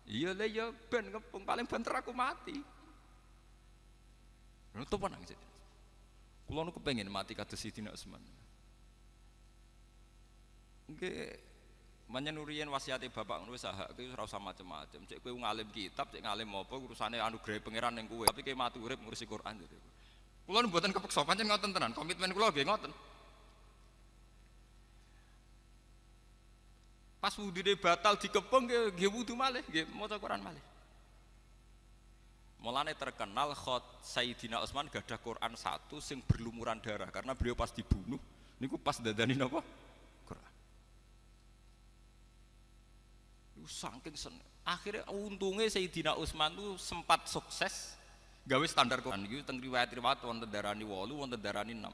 Iya le ya ben ngepung paling banter aku mati. Itu apa nangis? Kulo nu kepengin mati kados Sayyidina Utsman. Nggih, manyen uriyen wasiate bapak ngono wis hak kuwi ora usah macem-macem. Cek kowe ngalim kitab, cek ngalim apa urusane anugerah pangeran ning kowe. Tapi kowe mati urip ngurusi Quran gitu. Kulo nu mboten kepeksa, pancen ngoten tenan. Komitmen kulo nggih ngoten. Pas wudune batal dikepung nggih wudu malih, nggih maca Quran malih. Mulane terkenal Sayyidina Utsman gadah Quran 1 sing berlumuran darah karena beliau pas dibunuh niku pas dadani napa? Quran. Iku saking akhirnya untungnya Sayyidina Utsman itu sempat sukses gawe standar Quran iki teng riwayat-riwayat wonten darani 8, wonten darani 6.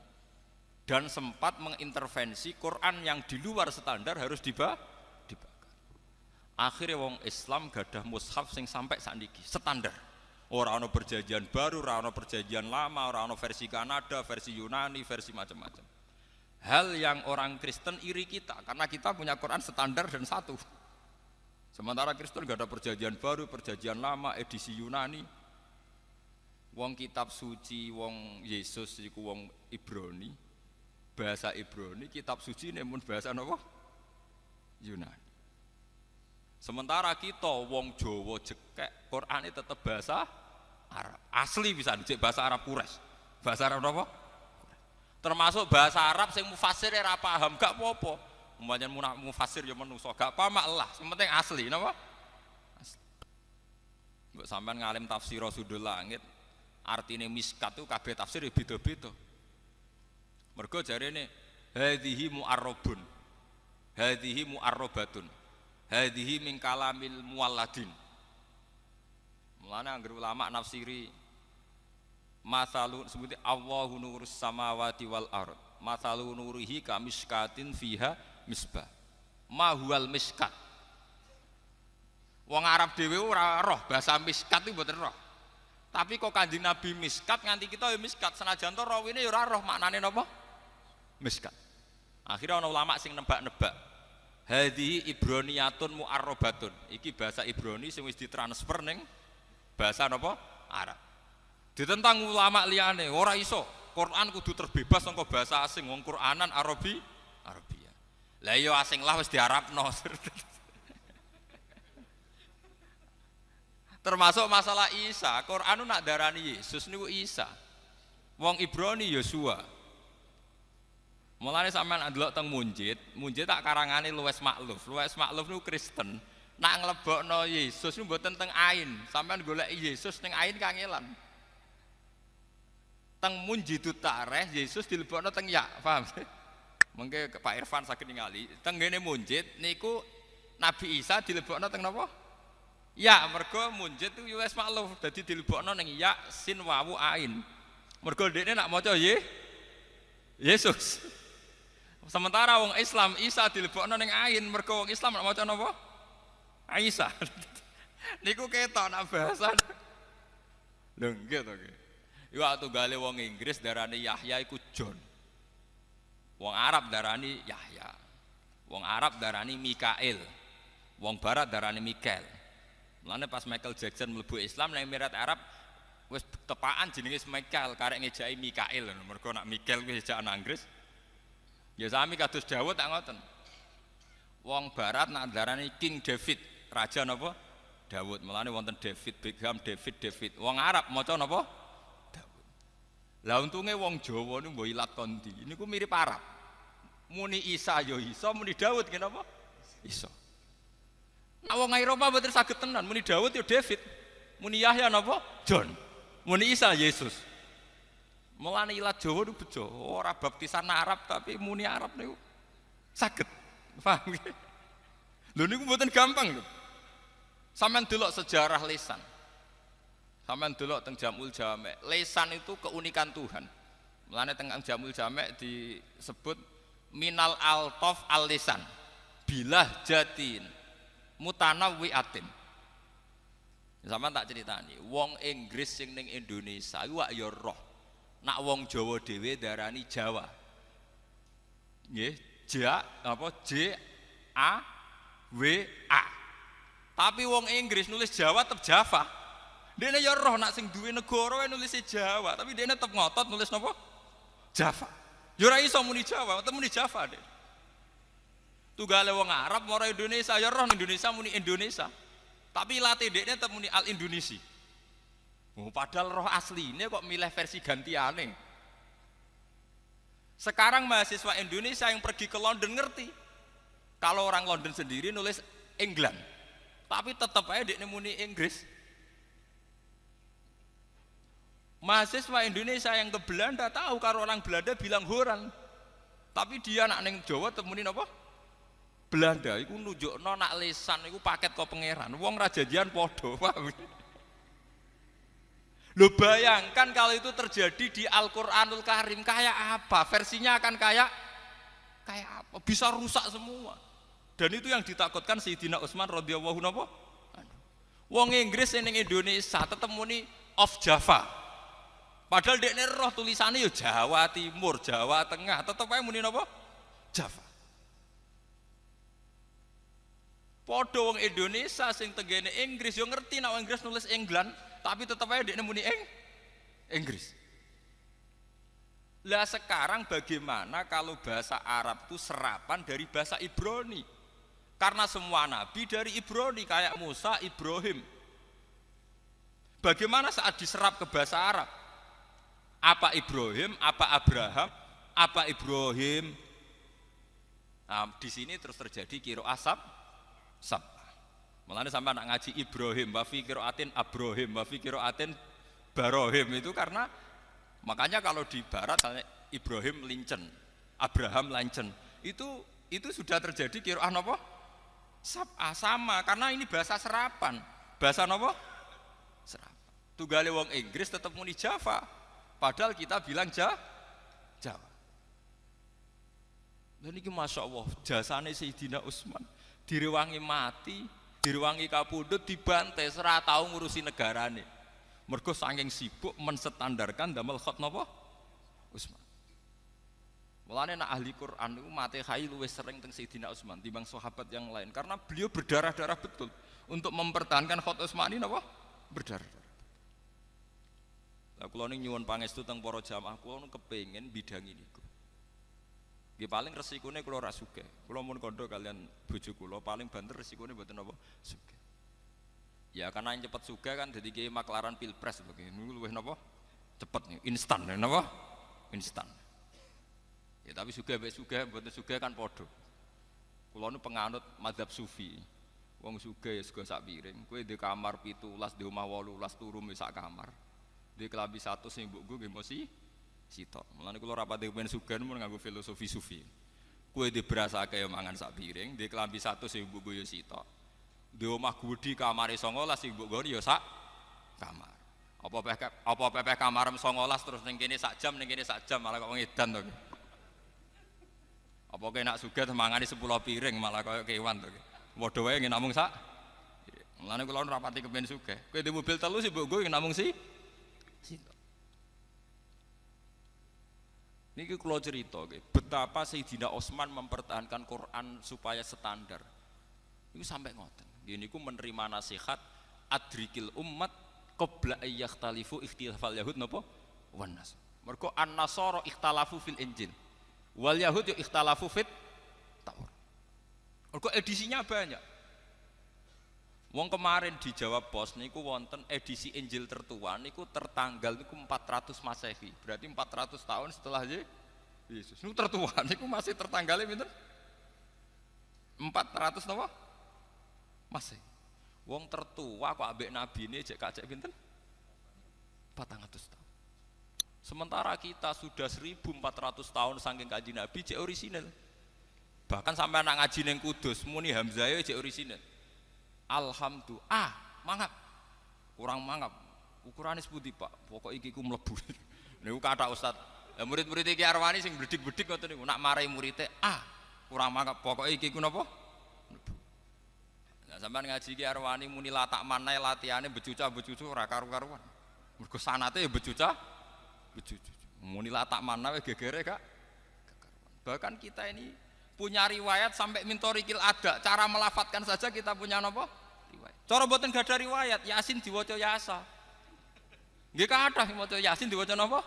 Dan sempat mengintervensi Quran yang di luar standar harus dibakar. Akhirnya wong Islam gadah mushaf sing sampai sakniki standar. Ora ana perjanjian baru, ora ana perjanjian lama, ora ana versi Kanada, versi Yunani, versi macam-macam. Hal yang orang Kristen iri kita karena kita punya Quran standar dan satu. Sementara Kristen gak ada perjanjian baru, perjanjian lama, edisi Yunani. Wong kitab suci, wong Yesus iku wong Ibrani. Bahasa Ibrani, kitab suci ini mun bahasa napa? Yunani. Sementara kita wong Jawa jekek, Quran itu tetap bahasa Arab. Asli bisa dicek bahasa Arab Quraisy. Bahasa Arab apa? Termasuk bahasa Arab sing mufassir ora paham, gak apa-apa. Umpamane mufassir ya menungso, gak paham Allah, sing penting asli napa? Asli. Mbok sampean ngalim tafsir Sudul Langit, artine miskat itu kabeh tafsir ya beda-beda. Mergo jarene hadhihi mu'arrabun. Hadhihi mu'arrabatun. Hadhihi min kalamil muwalladin. Mulane anggere ulama nafsiri masalu sebuti Allahu nurus samawati wal ard. Masalu nurihi kamiskatin fiha misbah. Ma huwal miskat. Wong Arab dhewe ora roh bahasa miskat iki mboten roh. Tapi kok Kanjeng Nabi miskat nganti kita ya miskat senajan to rawine ya ora roh maknane napa? Miskat. Akhirnya ana ulama sing nebak-nebak. Hadhihi ibroniyatun mu'arrabatun. Iki bahasa Ibrani sing wis ditransfer ning bahasa napa? Arab. Ditentang ulama liyane, ora iso. Quran kudu terbebas saka bahasa asing, wong Quranan Arabia. Lah iya asing lah wis diarabno. Termasuk masalah Isa, Quran nak darani Yesus niku Isa. Wong Ibrani Yosua. Mulane sampean ndelok teng Munjid tak karangane Luwes Makluf. Luwes Makluf niku Kristen. Nak nglebokno Yesus niku mboten teng Ain. Sampean golek Yesus teng Ain kangelan. Teng Munjidut Tareh Yesus dilebokno teng Ya, paham? Mengke Pak Irfan saged ningali, teng ngene Munjid niku Nabi Isa dilebokno teng napa? Ya, mergo Munjid itu Luwes Makluf, dadi dilebokno ning Ya sin wawu ain. Mergo dekne nak maca Yesus. Sementara wong Islam Isa dilebokno ning ain, mergo wong Islam nak maca napa? Isa. Niku ketok nak bahasa. Lho nggih to nggih. Iku tunggale wong Inggris darani Yahya iku John. Wong Arab darani Yahya. Wong Arab darani Mikail. Wong Barat darani Mikael. Mulane pas Michael Jackson mlebu Islam nang Emirat Arab wis tepaan jenenge Mikail, karek ngejaki Mikail. Mergo nak Mikail kuwi ejakan Inggris. Ya sami kados Daud tak ngoten. Wong Barat nak darani King David, raja napa? Daud. Mulane wonten David Beckham, David. Wong Arab maca napa? Daud. Lah untunge wong Jawa niku mbok ilat kondi. Niku mirip Arab. Muni Isa ya Isa, muni Daud kenapa? Isa. Nah wong Eropa mboten saged tenan, muni Daud ya David. Muni Yahya napa? John. Muni Isa Yesus. Mulane ilat Jawa niku bejo, ora baptisan Arab tapi muni Arab niku saged. Paham nggih? Lho niku mboten gampang lho. Sampeyan delok sejarah lisan. Sampeyan delok teng Jamul Jamek. Lisan itu keunikan Tuhan. Mulane teng Jamul Jamek disebut minal altof al-lisan. Bilah jatin mutanawwiatin. Sampeyan tak critani, wong Inggris sing ning Indonesia iku ya roh. Nak wong Jawa dhewe darani Jawa. Nggih, J A W A. Tapi wong Inggris nulis Jawa tetep Java. Dene ya roh nak sing duwe negara nulis Jawa, tapi dene tetep ngotot nulis napa? Java. Ya ora iso muni Jawa, tetep muni Java deh. Tunggale wong Arab mara Indonesia ya roh Indonesia muni Indonesia. Tapi latih dekne tetep muni Al Indonesi. Oh, padahal roh asline kok milih versi gantiane. Sekarang mahasiswa Indonesia yang pergi ke London ngerti. Kalau orang London sendiri nulis England. Tapi tetap aja dekne muni Inggris. Mahasiswa Indonesia yang ke Belanda tahu kalau orang Belanda bilang Horan. Tapi dia nak ning Jawa temunin apa? Belanda iku nunjukno nak lisan iku paket kok pangeran. Wong ra janjian padha, paham? Lho bayangkan kalau itu terjadi di Al-Qur'anul Karim kayak apa? Versinya akan kayak apa? Bisa rusak semua. Dan itu yang ditakutkan Sayyidina Utsman radhiyallahu anhu. Wong Inggris ning Indonesia tetep muni of Java. Padahal dekne roh tulisannya ya Jawa Timur, Jawa Tengah, tetep ae muni napa? Java. Padha wong Indonesia sing tenggene Inggris yo ngerti nek Inggris nulis England, tapi tetep ae dekne muni Inggris. Lah sekarang bagaimana kalau bahasa Arab itu serapan dari bahasa Ibrani? Karena semua nabi dari Ibrani kayak Musa, Ibrahim. Bagaimana saat diserap ke bahasa Arab? Apa Ibrahim, apa Abraham, apa Ibrahim? Nah, di sini terus terjadi qiraah sab. Mulane sampai nak ngaji Ibrahim, wa fi qiraatin Abrahim, wa fi qiraatin Barohim itu karena makanya kalau di barat Ibrahim lincen, Abraham lancen. Itu sudah terjadi qiraah napa? Sama karena ini bahasa serapan. Bahasa napa? Serapan. Tunggale wong Inggris tetap muni Java. Padahal kita bilang Jawa. Dan ini Masya Allah jasane Sayyidina Utsman direwangi mati, direwangi kapundhut, dibantai, ora tau ngurusi negarane. Mergo saking sibuk menstandarkan damel khat napa? Utsman. Mulane nak ahli Quran niku Fatihah luwih sering teng Sayyidina Utsman timbang sahabat yang lain karena beliau berdarah-darah betul untuk mempertahankan khat Utsmani napa? Berdarah. Lah kula ning nyuwun pangestu teng para jamaah kula kepengin bidangi niku. Nggih paling resikone kula ora sugih. Kula mun kandha kalian bojo kula paling banter resikone mboten napa sugih. Ya karena yang cepet sugih kan dadi kiai maklaran pilpres lho niku luwih napa cepet nih instan napa instan. Ya tapi sugih mek sugih mboten sugih kan padha. Kula nu penganut mazhab sufi. Wong sugih ya sego sak piring. Kowe di kamar 17, di omah 18 turu sak kamar. Di kelambi 1 sing mbokku nggih mesti sitok. Mulane kula rapati kepen sugih mun nganggo filosofi sufi. Kowe di beras akeh mangan sak piring, di kelambi 1 sing mbokku ya sitok. Di omah gedhi kamare 19 sing mbokku ya sak kamar. Apa pepeh kamarem 19 terus ning kene sak jam, ning kene sak jam malah kok ngedan to. Apa kowe nak sugih mangane 10 piring malah kaya kewan to. Padha wae nggih namung sak. Mulane kula rapati kepen sugih. Kowe di mobil telu sih mbokku nggih namung sitok. Niki kula cerita nggih, betapa Sayyidina Utsman mempertahankan Quran supaya standar. Niku sampai ngoten. Nggih niku menerima nasihat adrikil ummat qabla ayyakhtalifu ikhtilafal yahud napa wan nas. Mergo an-nasara ikhtalafu fil injil. Wal yahud yo ikhtalafu fit Taurat. Mergo edisinya banyak. Wong kemarin di Jawa Pos niku wonten edisi Injil tertua niku tertanggal niku 400 Masehi. Berarti 400 tahun setelah Yesus. Niku tertua niku masih tertanggalnya pinten? 400 napa? Masehi. Wong tertua kok ambek nabine jek kacek pinten? 400 tahun. Sementara kita sudah 1400 tahun saking kanjeng Nabi jek orisinal. Bahkan sampai anak ngaji ning Kudus muni Hamzah jek orisinal. Alhamdulillah, mangap, kurang mangap. Ukurannya sepundi Pak? Pokok iki ku mlebu. Niku kata Ustad. Murid-murid iki Arwani sing bledik-bledik ngoten niku. Nak marai murite, kurang mangap. Pokok iki ku napa? Mlebu. Nah, sampean ngaji iki Arwani muni latak manai latihane becuca-becucu ora karu-karuan. Mergo sanate ya becuca, becucu. Muni latak manai gegere Kak. Bahkan kita ini punya riwayat sampai mintorikil ada. Cara melafatkan saja kita punya napa? Cara mboten gadah riwayat, Yasin diwaca Yasa. Nggih kathah sing maca Yasin diwaca napa?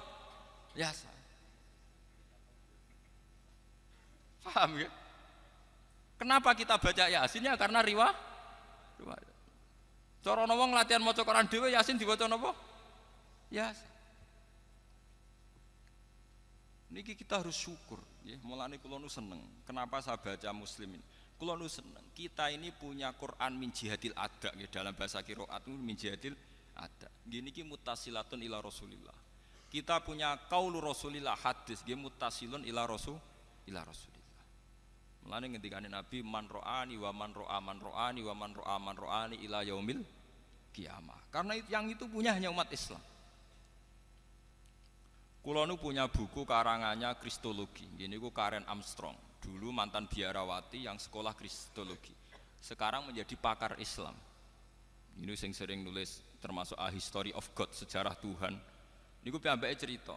Yasa. Paham ya? Kenapa kita baca Yasin ya karena riwayat. Cara wong latihan maca Quran dhewe Yasin diwaca napa? Yasa. Niki kita harus syukur, ya. Mulane kula nu seneng. Kenapa saya baca Muslimin? Kula nu seneng. Kita ini punya Quran min jihadil ada, ya. Dalam bahasa qiraat itu min jihadil ada. Gini ki muttasilatun ila Rasulillah. Kita punya qaulu Rasulillah hadis, nggih muttasilun ila Rasulillah. Mulane ngendikane Nabi man ro'ani wa man ro'a man ro'ani wa man ro'a man ro'ani ila yaumil kiamah. Karena yang itu punya hanya umat Islam. Kula nu punya buku karangannya Kristologi. Gini ku Karen Armstrong. Dulu mantan biarawati yang sekolah Kristologi. Sekarang menjadi pakar Islam. Ini sing sering nulis termasuk A History of God, sejarah Tuhan. Ini ku piyambake cerita.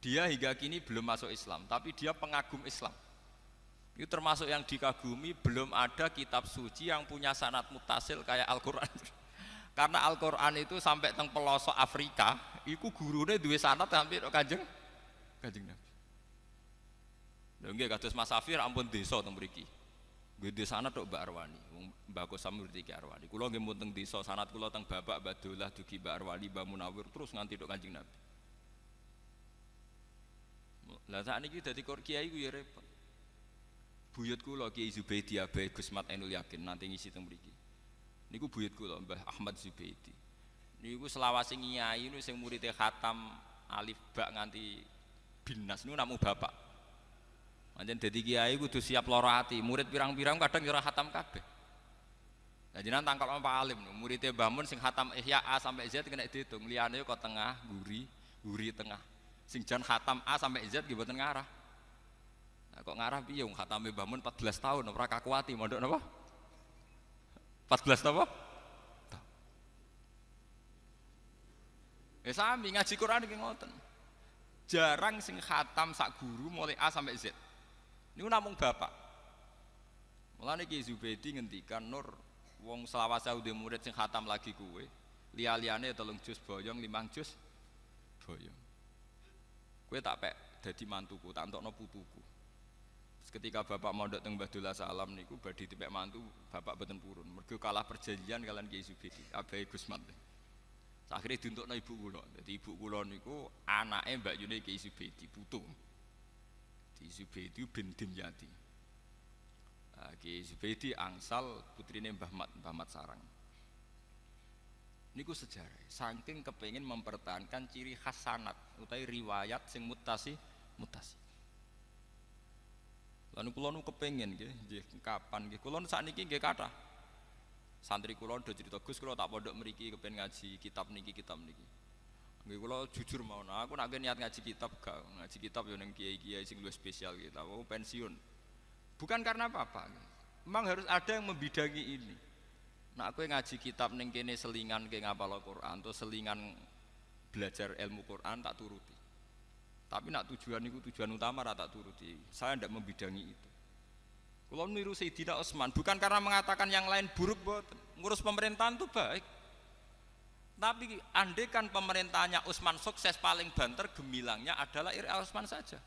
Dia hingga kini belum masuk Islam, tapi dia pengagum Islam. Itu termasuk yang dikagumi, belum ada kitab suci yang punya sanad mutasil kayak Al-Qur'an. Karena Al-Qur'an itu sampai teng pelosok Afrika, iku gurune duwe sanad hampir Kanjeng Nabi. Lha nggih kados Mas Safir ampun desa teng mriki. Nggih desa sanad tok Mbak Arwani, wong Mbak Kosam ngerti iki Arwani. Kula nggih mun teng desa sanad kula teng Bapak Badullah dugi Mbak Arwani, Mbak Munawir terus nganti tok Kanjeng Nabi. Lah sakniki dadi kiai ku ya repot. Buyut kula Kiai Zubaidi Abai Gusmat Ainul Yakin nanti ngisi teng mriki. Niku buyut kula Mbah Ahmad Zubaidi. Niku selawase nyai niku sing muridé khatam alif ba nganti binas niku namung bapak. Pancen dadi kiai kudu siap lara ati, murid pirang-pirang kadang ya ora khatam kabeh. Lah jenengan tangkal Pak Alim, muridé Mbah Mun sing khatam Ihya A sampai Z kena diitung, liyane kok tengah, guri tengah. Sing jan khatam A sampai Z nggih mboten ngarah. Nah, kok ngarah piye wong khatame Mbah Mun 14 tahun ora kakuati mondok napa? 14 napa? Sami ngaji Quran iki ngoten. Jarang sing khatam sak guru mulai A sampai Z. Niku namung bapak. Mulane Ki Zubaidi ngendikan Nur wong selawase udah murid sing khatam lagi kuwe. Liya-liyane 3 juz boyong 5 juz Boyo. Kowe tak pek dadi mantuku, tak entokno putuku. Ketika bapak mondok teng Mbah Dullah Salam niku badhe dipek mantu, bapak boten purun. Mergo kalah perjanjian kalian Kiai Subedi, abahe Gusman. Akhire diuntukno ibu kula. Dadi ibu kula niku anake Mbak Yune Kiai Subedi, putu. Di Subedi bin Dimyati. Kiai Subedi angsal putrine Mbah Mat Sarang. Niku sejarah. Saking kepengin mempertahankan ciri khas sanad utawi riwayat sing mutasi. Lan kula nu kepengin nggih kapan nggih kula sakniki nggih kathah. Santri kula do cerita Gus kula tak pondok mriki kepen ngaji kitab niki. Nggih kula jujur mawon aku nek niat ngaji kitab gak ngaji kitab yo ning kiai-kiai sing luwih spesial gitu. Aku pensiun. Bukan karena apa-apa. Memang harus ada yang membidangi ini. Nah aku ngaji kitab ning kene selingan ke ngapal Al-Qur'an atau selingan belajar ilmu Qur'an tak turuti. Tapi nak tujuan itu tujuan utama tak turuti. Saya tidak membidangi itu. Kalau niru Sayyidina Utsman bukan karena mengatakan yang lain buruk, boten. Ngurus pemerintahan itu baik. Tapi andai kan pemerintahnya Utsman sukses, paling banter gemilangnya adalah Ira Utsman saja.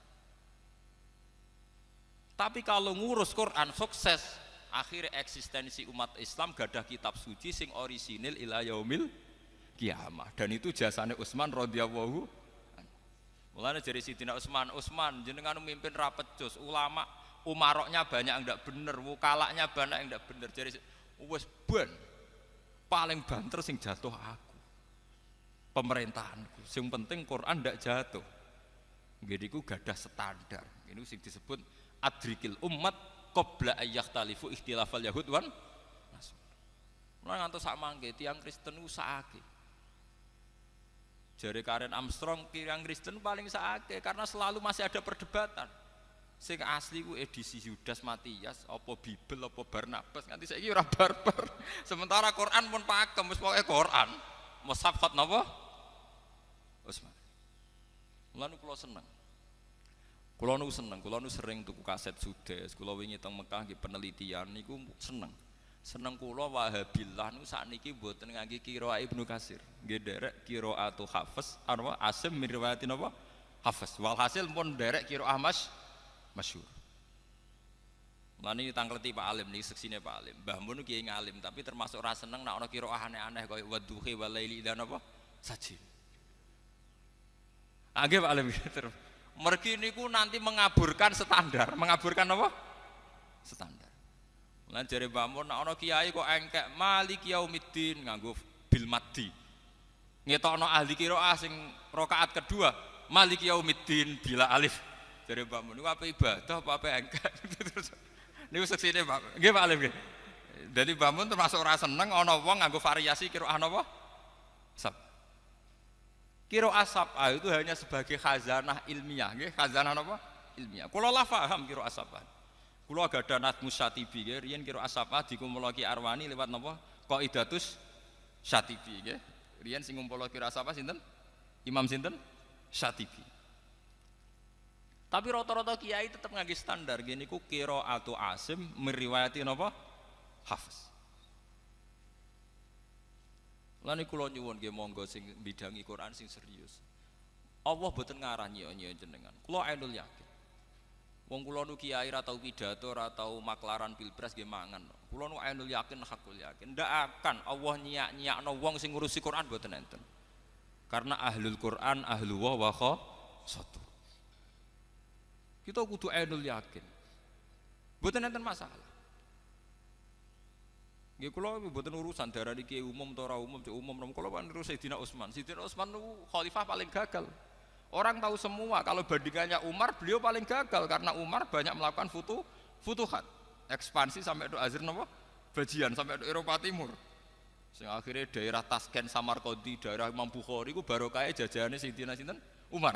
Tapi kalau ngurus Quran sukses, akhirnya eksistensi umat Islam gadah kitab suci sing orisinil ila yaumil kiamah. Dan itu jasane Utsman radhiyallahu. Mulane jari Sidina Utsman jenengan mimpin rapet jos, ulama umaroknya banyak yang ndak bener, wukalaknya banyak yang ndak bener. Jari wis ben paling banter sing jatuh aku. Pemerintahanku. Sing penting Quran ndak jatuh. Nggih niku gadah standar. Ini sing disebut adrikil umat qabla ayyakhtalifu ikhtilafal yahud wan nasr. Mulane ngantos sak mangke tiyang Kristen usahake. Jari Karen Armstrong kirang Kristen paling sakit karena selalu masih ada perdebatan. Sing asli ku edisi Yudas Matias, apa Bibel, apa Barnabas, nganti saiki ora barbar. Sementara Quran pun pakem, wis pokoke Quran. Mushaf khat napa? Utsman. Mulane kula seneng. Kula nu sering tuku kaset Sudes, kula wingi teng Mekah nggih penelitian niku seneng. Seneng kula Wahabillah niku sakniki mboten ngangge qiraah Ibnu Katsir. Nggih derek qiraatu Hafiz arwa Asim min riwayati napa? Hafiz. Walhasil pun derek qiraah masyhur. Lani tangkleti Pak Alim niki seksine Pak Alim. Mbah Mun kiai ngalim tapi termasuk ra seneng nek ana qiraah aneh-aneh kaya wadduhi walaili dan napa? Sajin. Nggih Pak Alim. Mergi niku nanti mengaburkan standar. Mengaburkan apa? Standar. Lan jare Mbah Mun nek ana kiai kok engkek Maliki Yaumiddin nganggo bil maddi. Ngetokno ahli qiraah sing rakaat kedua Maliki Yaumiddin bila alif. Jare Mbah Mun niku apa ibadah apa engkek. Niku seksine Pak. Nggih Pak Alim nggih. Dadi Mbah Mun termasuk ora seneng ana wong nganggo variasi qiraah napa? Sab. Qiraah sab'ah itu hanya sebagai khazanah ilmiah nggih, khazanah napa? Ilmiah. Kula la paham qiraah sab'ah. Kula gadah Nadmus Syatibi nggih, riyen qiraah sab'ah dikumpulake Arwani lewat napa? Qaidatus Syatibi nggih. Riyen sing ngumpul qiraah sab'ah sinten? Imam sinten? Syatibi. Tapi rata-rata kiai tetap ngangge standar nggih niku qiraatu Asim meriwayati napa? Hafiz. Lan kula nyuwun nggih monggo sing bidangi Quran sing serius. Allah boten ngarah nyok-nyok jenengan. Kula ainul yakin. Wong kula nu kiai ra tau pidato, ra tau maklaran pilpres nggih mangan. Kula nu ainul yakin hakul yakin. Ndak akan Allah nyiak-nyiakno wong sing ngurusi Quran boten enten. Karena ahlul Quran ahlu wa satu. Kita kudu ainul yakin. Boten enten masalah. Nggih kula mboten urusan darani kiai umum atau ora umum, cek umum nom kula niru Sayyidina Utsman. Sayyidina Utsman niku khalifah paling gagal. Orang tahu semua kalau bandingannya Umar, beliau paling gagal karena Umar banyak melakukan futuhat, ekspansi sampai ke Azir napa? Bajian sampai ke Eropa Timur. Sing akhirnya daerah Tasken, Samarkandi, daerah Imam Bukhari iku barokah jajahane Sayyidina sinten? Umar.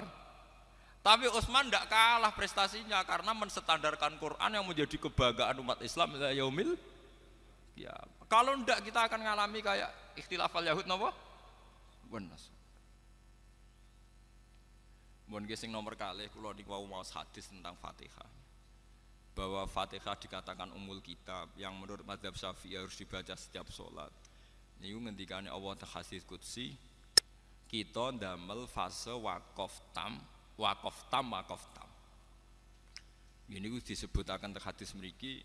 Tapi Utsman tidak kalah prestasinya karena menstandarkan Quran yang menjadi kebanggaan umat Islam ila yaumil ya. Kalau ndak kita akan ngalami kayak ikhtilafal Yahud napa? Benas. Mun sing nomor kalih kula niku mau hadis tentang Fatihah. Bahwa Fatihah dikatakan umul kitab yang menurut mazhab Syafi'i harus dibaca setiap sholat. Niku ngendikane Allah ta hadis qudsi kita ndamel fase waqaf tam. Ini disebutaken teng hadis mriki,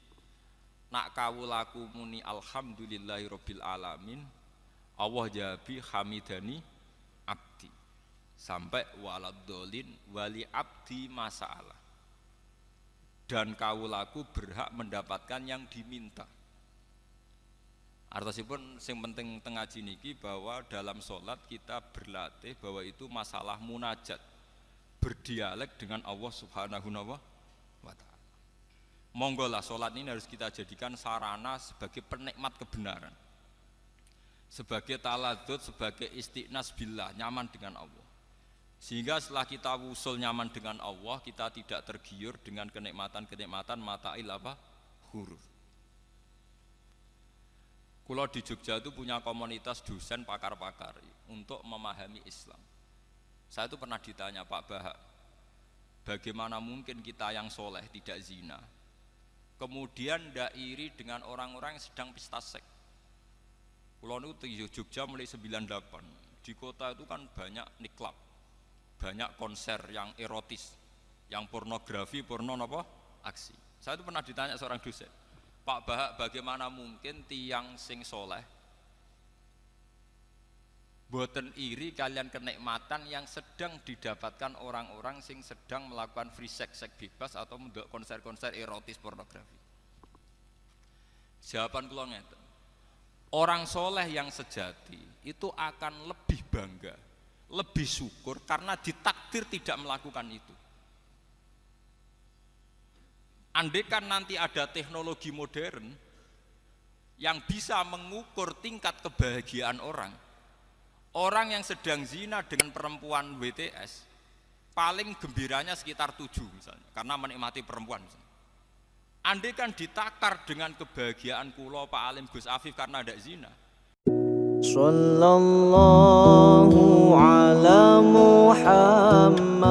nak kawulaku muni alhamdulillahirabbil alamin, Allah jabi hamidani abdi. Sampai waladhdallin wali abdi masalah. Dan kawulaku berhak mendapatkan yang diminta. Artosipun sing penting teng ngaji niki bahwa dalam sholat kita berlatih bahwa itu masalah munajat, berdialek dengan Allah Subhanahu wa ta'ala. Monggolah sholat ini harus kita jadikan sarana sebagai penikmat kebenaran, sebagai taladzud, sebagai istiqnas billah, nyaman dengan Allah. Sehingga setelah kita wusul nyaman dengan Allah, kita tidak tergiur dengan kenikmatan-kenikmatan mata'il huruf. Kulo di Jogja itu punya komunitas dosen pakar-pakar untuk memahami Islam. Saya itu pernah ditanya, Pak Bahak, bagaimana mungkin kita yang soleh tidak zina, kemudian tidak iri dengan orang-orang yang sedang pesta seks. Kulo itu di Jogja mulai 98, di kota itu kan banyak niklab, banyak konser yang erotis, yang pornografi, aksi. Saya itu pernah ditanya seorang dosen, Pak Bahak, bagaimana mungkin tiang sing soleh boten iri kalian kenikmatan yang sedang didapatkan orang-orang sing sedang melakukan free sex, seks bebas atau konser-konser erotis pornografi. Jawaban kula ngeten, orang soleh yang sejati itu akan lebih bangga, lebih syukur karena ditakdir tidak melakukan itu. Andaikan nanti ada teknologi modern yang bisa mengukur tingkat kebahagiaan orang, orang yang sedang zina dengan perempuan WTS paling gembiranya sekitar 7 misalnya, karena menikmati perempuan misalnya. Andaikan ditakar dengan kebahagiaan kulo Pak Alim Gus Afif karena ada zina. Sallallahu ala Muhammad.